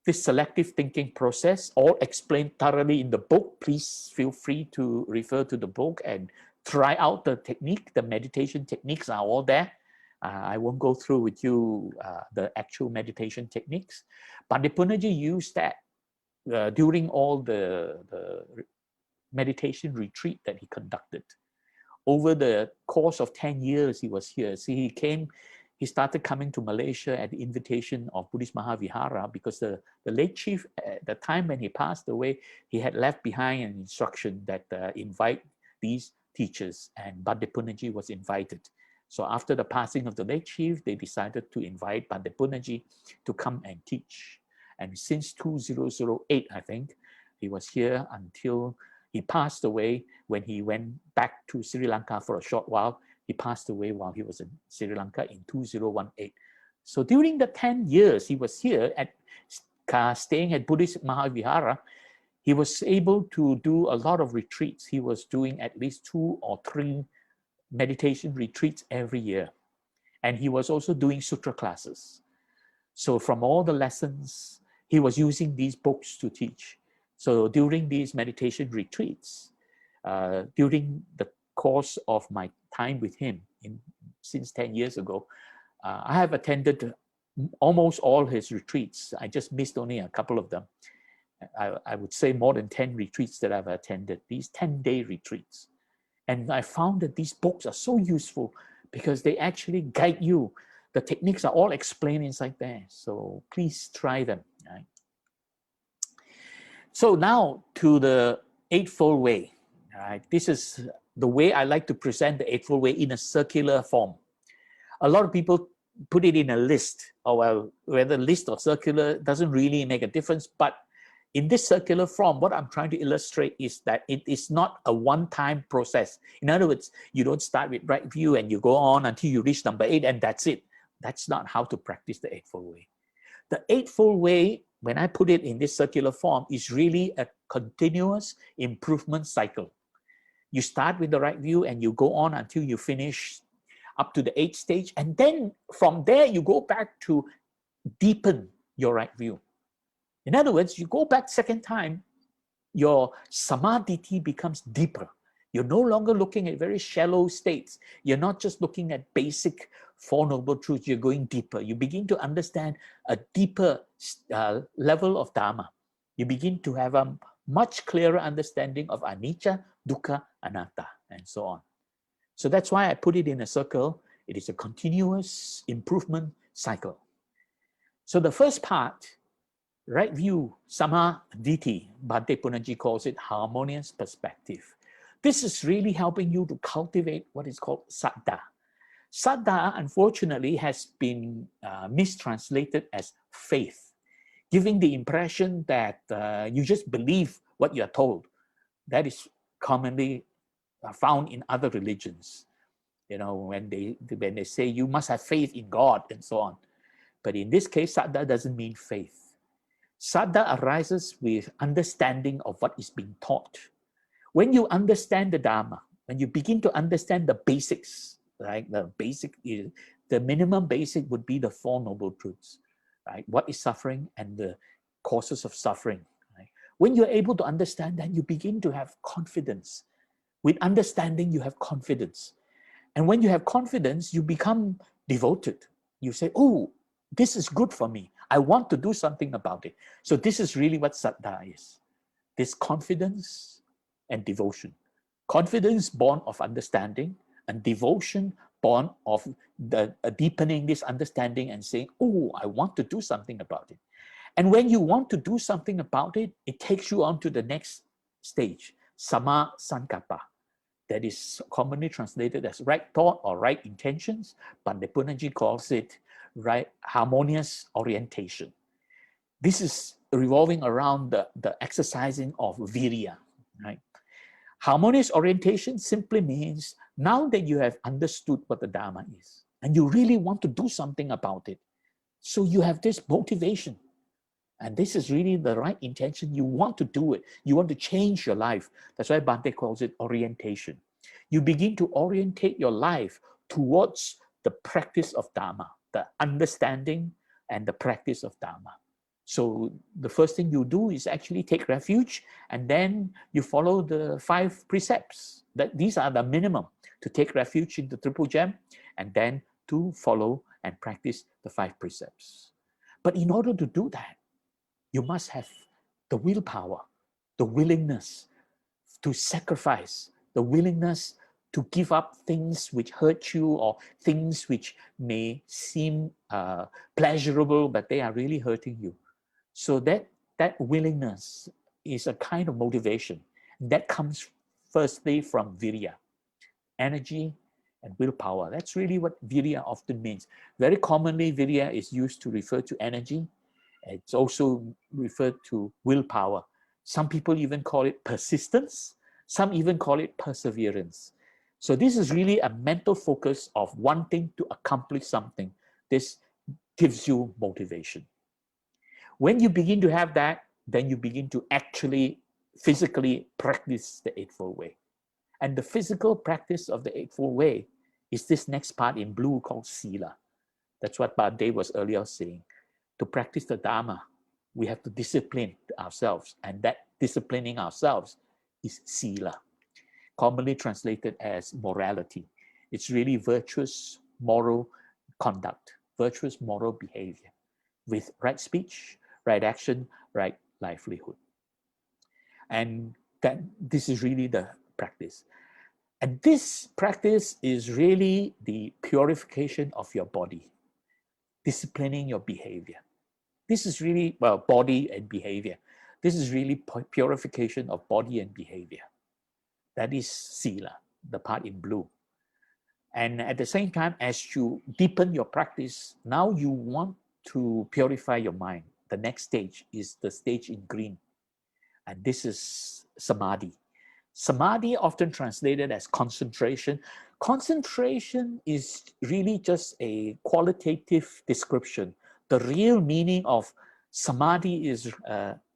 this selective thinking process, all explained thoroughly in the book. Please feel free to refer to the book and try out the technique. The meditation techniques are all there. I won't go through with you the actual meditation techniques, but the Punnaji used that during all the meditation retreat that he conducted. Over the course of 10 years he was here. See, he started coming to Malaysia at the invitation of Buddhist Mahavihara, because the late chief, at the time when he passed away, he had left behind an instruction that invite these teachers, and Bhante Punnaji was invited. So after the passing of the late chief, they decided to invite Bhante Punnaji to come and teach. And since 2008, I think, he was here until he passed away. When he went back to Sri Lanka for a short while, he passed away while he was in Sri Lanka in 2018. So during the 10 years he was here at staying at Buddhist Mahavihara, he was able to do a lot of retreats. He was doing at least 2 or 3 meditation retreats every year. And he was also doing sutra classes. So from all the lessons, he was using these books to teach. So during these meditation retreats, during the course of my time with him since 10 years ago, I have attended almost all his retreats. I just missed only a couple of them. I would say more than 10 retreats that I've attended, these 10-day retreats. And I found that these books are so useful because they actually guide you. The techniques are all explained inside there. So please try them. Right? So now to the Eightfold Way. Right? This is the way I like to present the Eightfold Way in a circular form. A lot of people put it in a list. Oh, well, whether list or circular doesn't really make a difference. But in this circular form, what I'm trying to illustrate is that it is not a one-time process. In other words, you don't start with right view and you go on until you reach number 8 and that's it. That's not how to practice the Eightfold Way. The Eightfold Way, when I put it in this circular form, is really a continuous improvement cycle. You start with the right view and you go on until you finish up to the 8th stage. And then from there, you go back to deepen your right view. In other words, you go back second time, your samadhi becomes deeper. You're no longer looking at very shallow states. You're not just looking at basic Four Noble Truths. You're going deeper. You begin to understand a deeper level of Dhamma. You begin to have a much clearer understanding of anicca, dukkha, anatta, and so on. So that's why I put it in a circle. It is a continuous improvement cycle. So the first part, right view, samadhi, Bhante Punnaji calls it harmonious perspective. This is really helping you to cultivate what is called saddha. Saddha, unfortunately, has been mistranslated as faith, giving the impression that you just believe what you are told. That is commonly found in other religions. You know, when they say you must have faith in God and so on. But in this case, saddha doesn't mean faith. Saddha arises with understanding of what is being taught. When you understand the Dhamma, when you begin to understand the basics, right? The minimum basic would be the Four Noble Truths, right? What is suffering and the causes of suffering. Right? When you're able to understand that, you begin to have confidence. With understanding, you have confidence. And when you have confidence, you become devoted. You say, oh, this is good for me. I want to do something about it. So this is really what saddha is. This confidence and devotion. Confidence born of understanding, and devotion born of deepening this understanding and saying, oh, I want to do something about it. And when you want to do something about it, it takes you on to the next stage, sama sankappa. That is commonly translated as right thought or right intentions, but Bhante Punnaji calls it right harmonious orientation. This is revolving around the exercising of virya, right? Harmonious orientation simply means now that you have understood what the Dhamma is and you really want to do something about it. So you have this motivation, and this is really the right intention. You want to do it. You want to change your life. That's why Bhante calls it orientation. You begin to orientate your life towards the practice of Dhamma, the understanding and the practice of Dhamma. So the first thing you do is actually take refuge, and then you follow the 5 precepts. These are the minimum, to take refuge in the Triple Gem, and then to follow and practice the 5 precepts. But in order to do that, you must have the willpower, the willingness to sacrifice, the willingness to give up things which hurt you or things which may seem pleasurable, but they are really hurting you. So that willingness is a kind of motivation. That comes firstly from virya, energy and willpower. That's really what virya often means. Very commonly, virya is used to refer to energy. It's also referred to willpower. Some people even call it persistence. Some even call it perseverance. So this is really a mental focus of wanting to accomplish something. This gives you motivation. When you begin to have that, then you begin to actually physically practice the Eightfold Way. And the physical practice of the Eightfold Way is this next part in blue called Sila. That's what Bhante was earlier saying. To practice the Dhamma, we have to discipline ourselves, and that disciplining ourselves is Sila, commonly translated as morality. It's really virtuous moral conduct, virtuous moral behavior with right speech, right action, right livelihood. And this is really the practice. And this practice is really the purification of your body, disciplining your behavior. This is really, well, body and behavior. This is really purification of body and behavior. That is Sila, the part in blue. And at the same time, as you deepen your practice, now you want to purify your mind. The next stage is the stage in green. And this is Samadhi. Samadhi, often translated as concentration. Concentration is really just a qualitative description. The real meaning of Samadhi is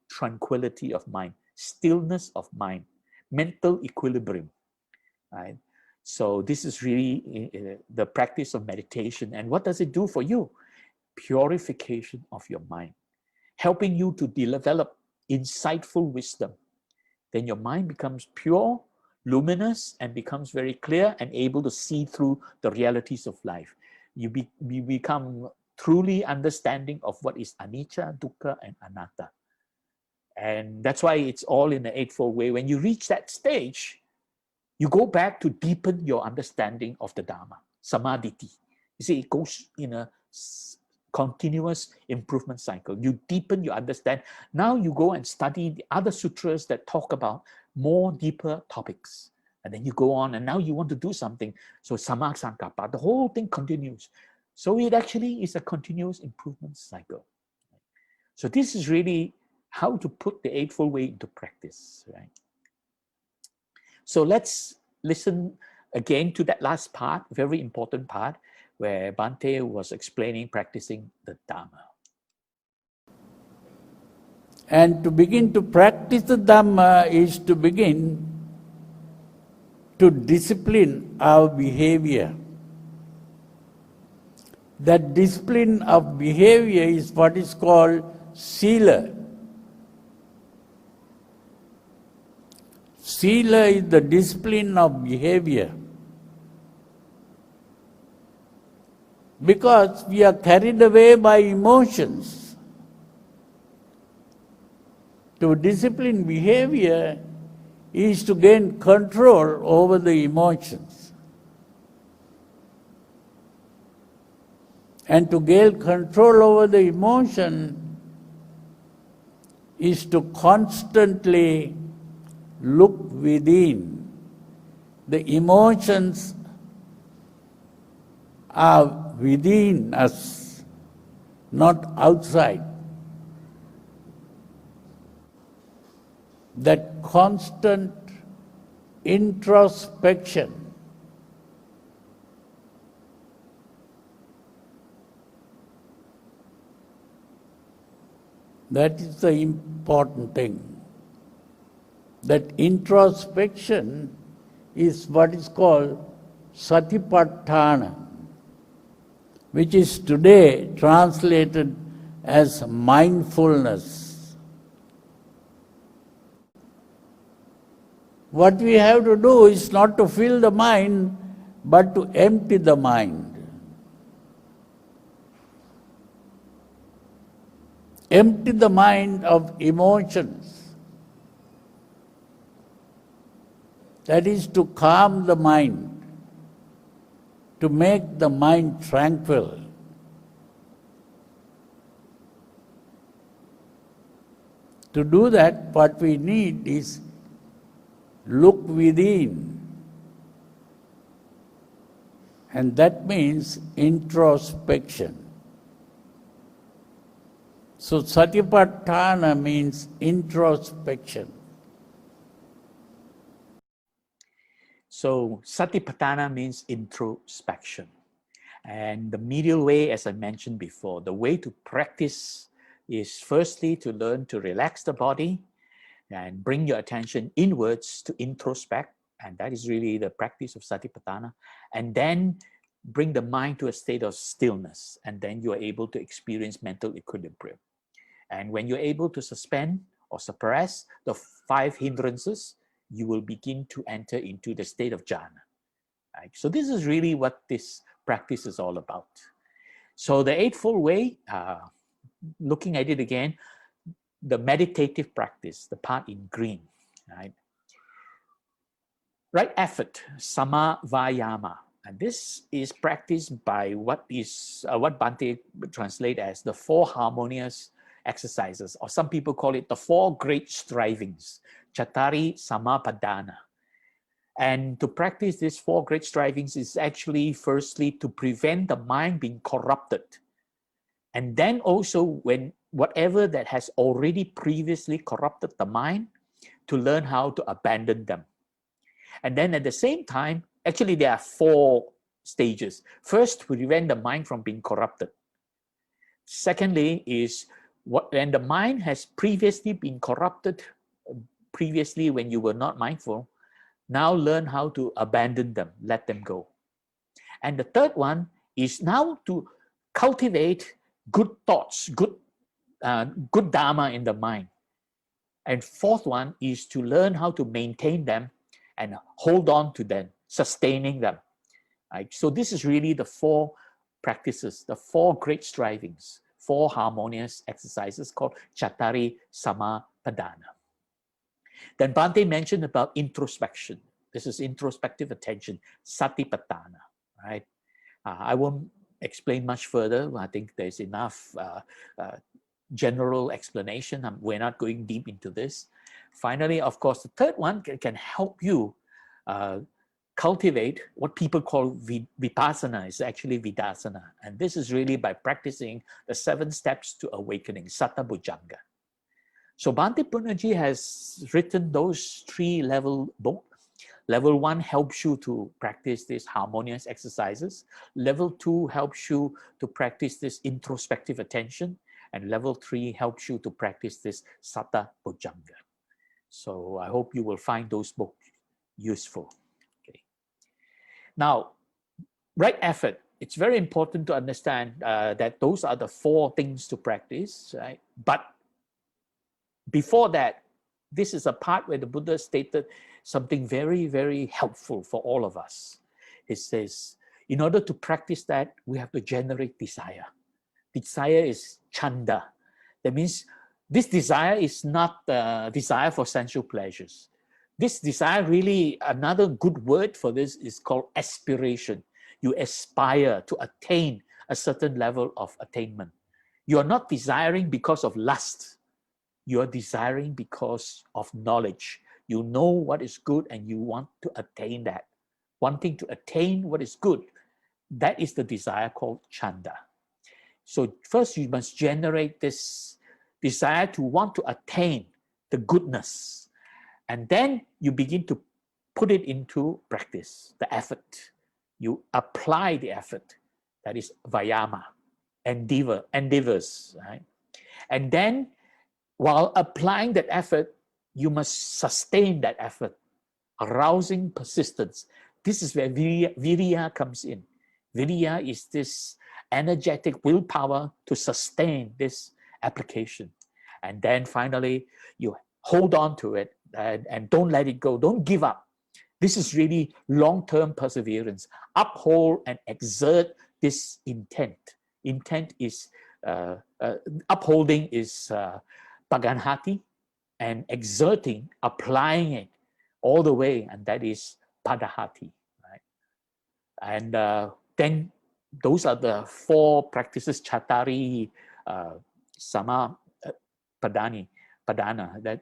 tranquility of mind, stillness of mind, mental equilibrium. Right? So this is really the practice of meditation. And what does it do for you? Purification of your mind, helping you to develop insightful wisdom. Then your mind becomes pure, luminous, and becomes very clear and able to see through the realities of life. You become truly understanding of what is anicca, dukkha, and anatta. And that's why it's all in the Eightfold Way. When you reach that stage, you go back to deepen your understanding of the Dhamma, samadhiti. You see, it goes in a continuous improvement cycle. You deepen your understanding. Now you go and study the other sutras that talk about more deeper topics. And then you go on, and now you want to do something. So samāk sankappa, the whole thing continues. So it actually is a continuous improvement cycle. So this is really how to put the Eightfold Way into practice, right? So let's listen again to that last part, very important part, where Bhante was explaining practicing the Dhamma. And to begin to practice the Dhamma is to begin to discipline our behavior. That discipline of behavior is what is called Sila. Sila is the discipline of behavior. Because we are carried away by emotions. To discipline behavior is to gain control over the emotions. And to gain control over the emotion is to constantly look within. The emotions are within us, not outside. That constant introspection that is the important thing. That introspection is what is called Satipatthana, which is today translated as mindfulness. What we have to do is not to fill the mind, but to empty the mind. Empty the mind of emotions. That is to calm the mind, to make the mind tranquil. To do that, what we need is look within. And that means introspection. So Satipatthana means introspection. So Satipatthana means introspection. And the medial way, as I mentioned before, the way to practice is firstly to learn to relax the body and bring your attention inwards to introspect. And that is really the practice of Satipatthana. And then bring the mind to a state of stillness. And then you are able to experience mental equilibrium. And when you're able to suspend or suppress the 5 hindrances, you will begin to enter into the state of jhana. Right? So this is really what this practice is all about. So the Eightfold Way, looking at it again, the meditative practice, the part in green, right? Right effort, sama vayama. And this is practiced by what Bhante translate as the 4 harmonious exercises, or some people call it the 4 great strivings, Chattari Samapadana. And to practice these 4 great strivings is actually firstly to prevent the mind being corrupted. And then also when whatever that has already previously corrupted the mind, to learn how to abandon them. And then at the same time, actually there are 4 stages. First, to prevent the mind from being corrupted. Secondly is when the mind has previously been corrupted, previously when you were not mindful, now learn how to abandon them, let them go. And the third one is now to cultivate good thoughts, good Dhamma in the mind. And fourth one is to learn how to maintain them and hold on to them, sustaining them. Right? So this is really the 4 practices, the 4 great strivings, 4 harmonious exercises called Chattari Samapadana. Then Bhante mentioned about introspection. This is introspective attention, Satipatthana, right? I won't explain much further. I think there's enough general explanation. We're not going deep into this. Finally, of course, the third one can help you cultivate what people call vipassana. Is actually vidassana. And this is really by practicing the 7 steps to awakening, Satta Bhujanga. So Bhante Punnaji has written those 3-level book. Level 1 helps you to practice these harmonious exercises. Level 2 helps you to practice this introspective attention. And level 3 helps you to practice this Satta Bhujanga. So I hope you will find those books useful. Okay. Now, right effort. It's very important to understand that those are the 4 things to practice, right? But before that, this is a part where the Buddha stated something very, very helpful for all of us. It says, in order to practice that, we have to generate desire. Desire is chanda. That means this desire is not the desire for sensual pleasures. This desire really, another good word for this is called aspiration. You aspire to attain a certain level of attainment. You are not desiring because of lust. You are desiring because of knowledge. You know what is good and you want to attain that. Wanting to attain what is good, that is the desire called chanda. So first you must generate this desire to want to attain the goodness. And then you begin to put it into practice, the effort. You apply the effort. That is vayama, endeavors, right? And then while applying that effort, you must sustain that effort, arousing persistence. This is where virya comes in. Virya is this energetic willpower to sustain this application. And then finally, you hold on to it and don't let it go. Don't give up. This is really long-term perseverance. Uphold and exert this intent. Intent is, upholding is paganhati, and exerting, applying it, all the way, and that is Padahati, right? And then those are the 4 practices, Chattari, Sama, Padana.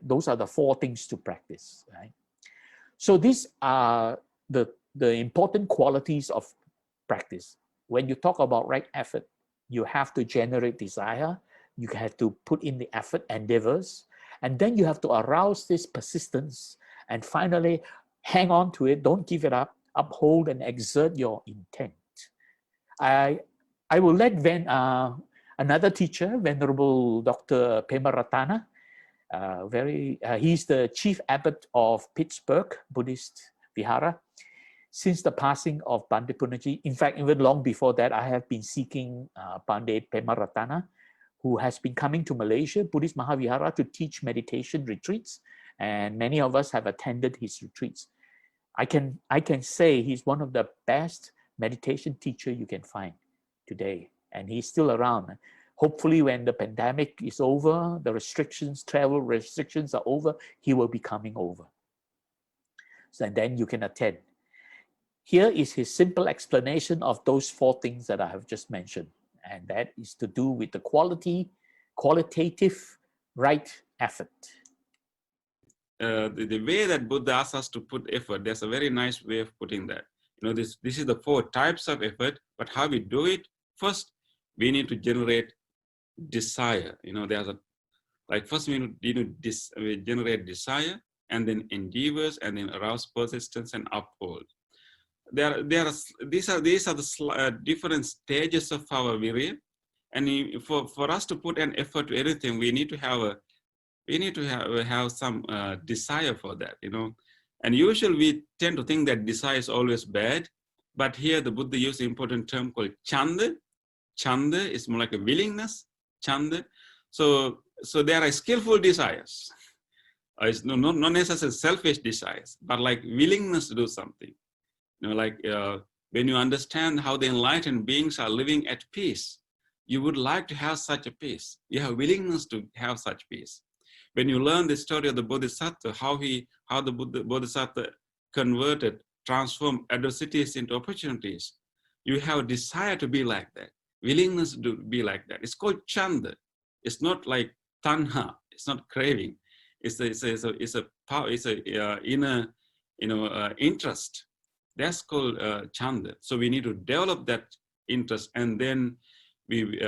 Those are the 4 things to practice, right? So these are the important qualities of practice. When you talk about right effort, you have to generate desire, you have to put in the effort, endeavors, and then you have to arouse this persistence, and finally hang on to it, don't give it up, uphold and exert your intent. I will let another teacher, Venerable Dr. Pemaratana, he's the chief abbot of Pittsburgh Buddhist Vihara. Since the passing of Bhante Punnaji, in fact, even long before that, I have been seeking Bhante Pemaratana, who has been coming to Malaysia, Buddhist Mahavihara, to teach meditation retreats, and many of us have attended his retreats. I can say he's one of the best meditation teacher you can find today, and he's still around. Hopefully when the pandemic is over, the restrictions, travel restrictions are over, he will be coming over. So then you can attend. Here is his simple explanation of those 4 things that I have just mentioned, and that is to do with the qualitative right effort. The way that Buddha asks us to put effort, there's a very nice way of putting that. You know, this is the 4 types of effort, but how we do it? First, we need to generate desire. You know, first we need to generate desire, and then endeavors, and then arouse persistence and uphold. These are the different stages of our virya, and for us to put an effort to anything, we need to have some desire for that, you know. And usually we tend to think that desire is always bad, but here the Buddha used an important term called chanda. Chanda is more like a willingness, chanda. So there are skillful desires. It's not necessarily selfish desires, but like willingness to do something. You know, like when you understand how the enlightened beings are living at peace, you would like to have such a peace. You have willingness to have such peace. When you learn the story of the Bodhisattva, how the Bodhisattva transformed adversities into opportunities, you have a desire to be like that, willingness to be like that. It's called chanda. It's not like tanha. It's not craving. It's a inner, interest. That's called chanda. So we need to develop that interest, and then we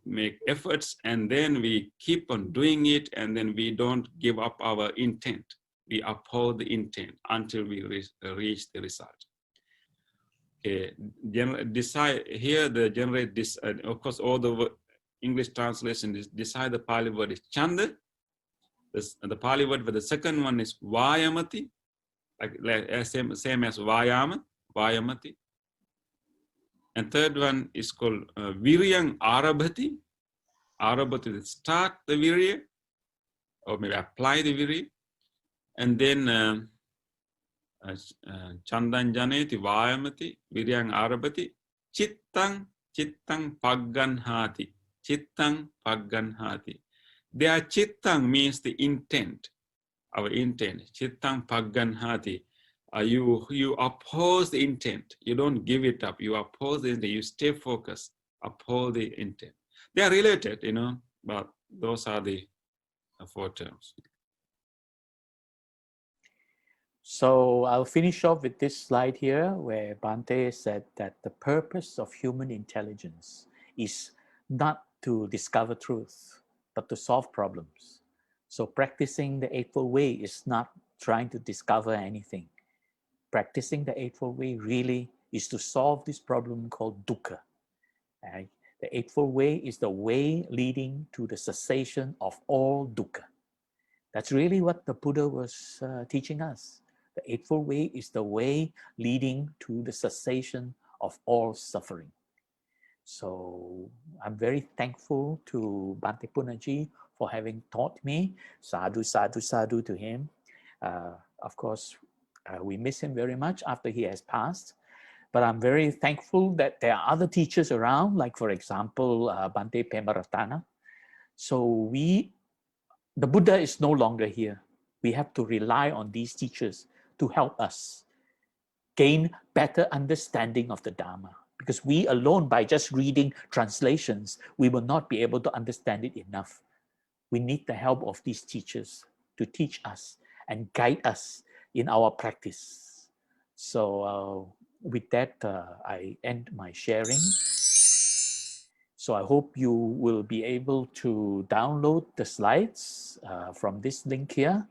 make efforts, and then we keep on doing it, and then we don't give up our intent. We uphold the intent until we reach the result. Okay. Desire, here the generate, of course, all the English translation is desire. The Pali word is chanda. The Pali word for the second one is vayamati, like same as vayama, vayamati. And third one is called viryang arabhati. Arabhati is start the virya, or maybe apply the virya. And then chandan janeti vayamati, viryang arabhati, chittang pagganhati. Chittang pagganhati. There chittang means the intent, our intent. Chittang pagganhati. You oppose the intent. You don't give it up. You oppose the intent. You stay focused. Uphold the intent. They are related, but those are the 4 terms. So I'll finish off with this slide here, where Bhante said that the purpose of human intelligence is not to discover truth, but to solve problems. So practicing the Eightfold Way is not trying to discover anything. Practicing the Eightfold Way really is to solve this problem called dukkha. Right? The Eightfold Way is the way leading to the cessation of all dukkha. That's really what the Buddha was teaching us. The Eightfold Way is the way leading to the cessation of all suffering. So I'm very thankful to Bhante Punnaji for having taught me. Sadhu, sadhu, sadhu to him. Of course, we miss him very much after he has passed. But I'm very thankful that there are other teachers around, like for example, Bhante Pemaratana. So the Buddha is no longer here. We have to rely on these teachers to help us gain better understanding of the Dhamma. Because we alone, by just reading translations, we will not be able to understand it enough. We need the help of these teachers to teach us and guide us in our practice. So with that, I end my sharing. So I hope you will be able to download the slides from this link here.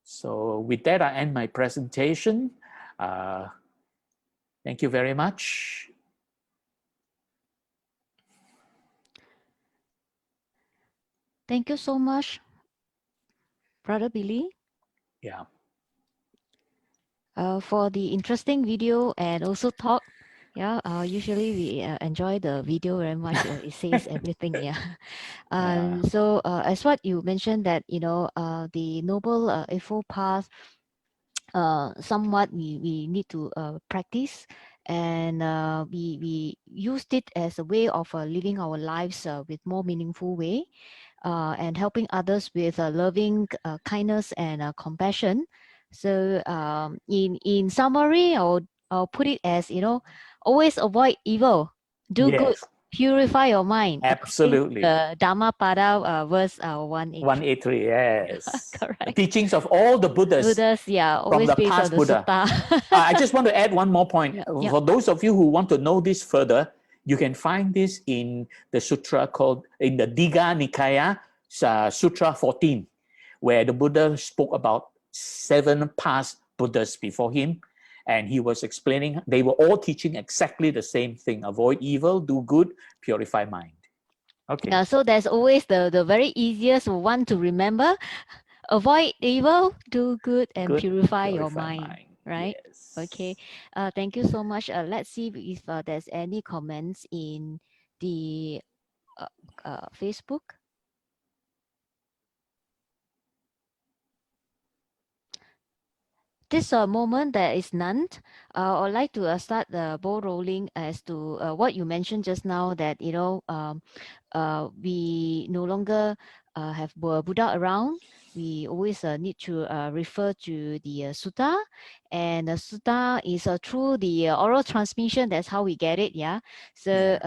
So with that, I end my presentation. Thank you very much. Thank you so much, Brother Billy. Yeah. For the interesting video and also talk. Yeah, usually we enjoy the video very much. It says everything. Yeah. So as what you mentioned that, you know, the Noble Eightfold Path, somewhat we need to practice, and we used it as a way of living our lives with more meaningful way, and helping others with loving kindness and compassion. So in summary, I'll put it as, you know, always avoid evil, do good, Yes. purify your mind. Absolutely. The Dhammapada verse 183. 183, yes. Correct. The teachings of all the Buddhas, yeah, from always the based on past the Buddha. sutta. I just want to add one more point. Yeah. For those of you who want to know this further, you can find this in the sutra called, in the Digha Nikaya, Sutra 14, where the Buddha spoke about 7 past Buddhas before him. And he was explaining, they were all teaching exactly the same thing. Avoid evil, do good, purify mind. Okay. Yeah, so there's always the very easiest one to remember. Avoid evil, do good, and purify your mind. Right? Yes. Okay. Thank you so much. Let's see if there's any comments in the Facebook. This moment there is none. I'd like to start the ball rolling as to what you mentioned just now, that, you know, we no longer have Buddha around. We always need to refer to the sutta, and the sutta is through the oral transmission. That's how we get it. Yeah. So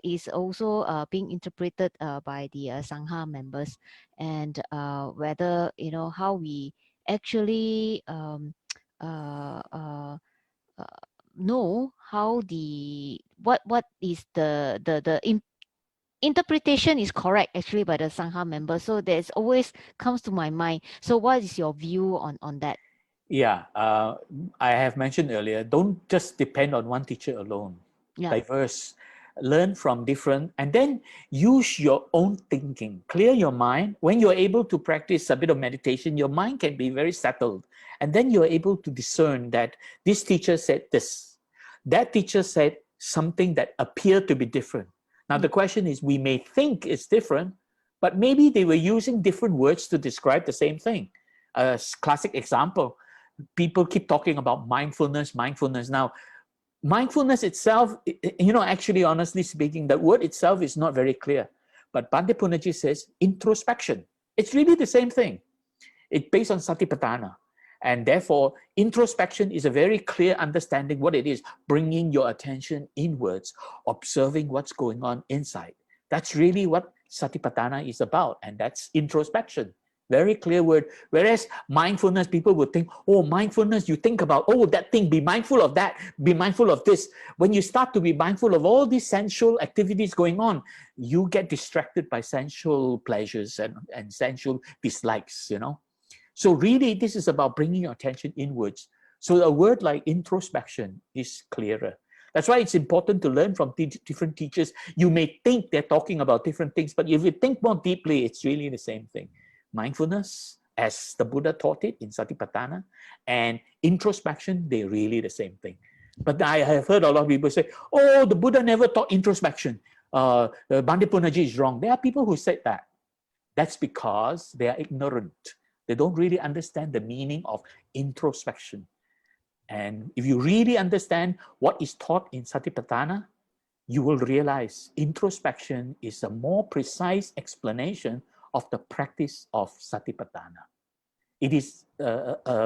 it's also being interpreted by the Sangha members, and whether, you know, how we actually know how what is the interpretation is correct actually by the Sangha member. So there's always comes to my mind. So what is your view on that? Yeah, I have mentioned earlier, don't just depend on one teacher alone. Yeah. Diverse, learn from different, and then use your own thinking. Clear your mind. When you're able to practice a bit of meditation, your mind can be very settled. And then you're able to discern that this teacher said this. That teacher said something that appeared to be different. Now, the question is, we may think it's different, but maybe they were using different words to describe the same thing. A classic example, people keep talking about mindfulness. Now, mindfulness itself, you know, actually, honestly speaking, the word itself is not very clear. But Bhante Punnaji says introspection. It's really the same thing. It's based on Satipatthana. And therefore, introspection is a very clear understanding what it is, bringing your attention inwards, observing what's going on inside. That's really what Satipatthana is about, and that's introspection. Very clear word. Whereas mindfulness, people would think, oh, mindfulness, you think about, oh, that thing, be mindful of that, be mindful of this. When you start to be mindful of all these sensual activities going on, you get distracted by sensual pleasures and sensual dislikes, you know. So really, this is about bringing your attention inwards. So a word like introspection is clearer. That's why it's important to learn from different teachers. You may think they're talking about different things, but if you think more deeply, it's really the same thing. Mindfulness, as the Buddha taught it in Satipatthana, and introspection, they're really the same thing. But I have heard a lot of people say, oh, the Buddha never taught introspection. Bhante Punnaji is wrong. There are people who said that. That's because they are ignorant. They don't really understand the meaning of introspection. And if you really understand what is taught in Satipatthana, you will realize introspection is a more precise explanation of the practice of Satipatthana. It is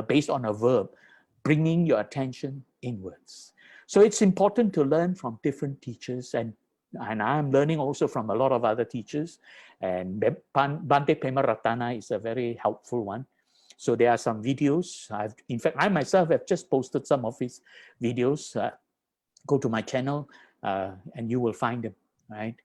based on a verb, bringing your attention inwards. So it's important to learn from different teachers, and I'm learning also from a lot of other teachers, and Bhante Pemaratana is a very helpful one. So there are some videos. In fact, I myself have just posted some of his videos. Go to my channel and you will find them, right?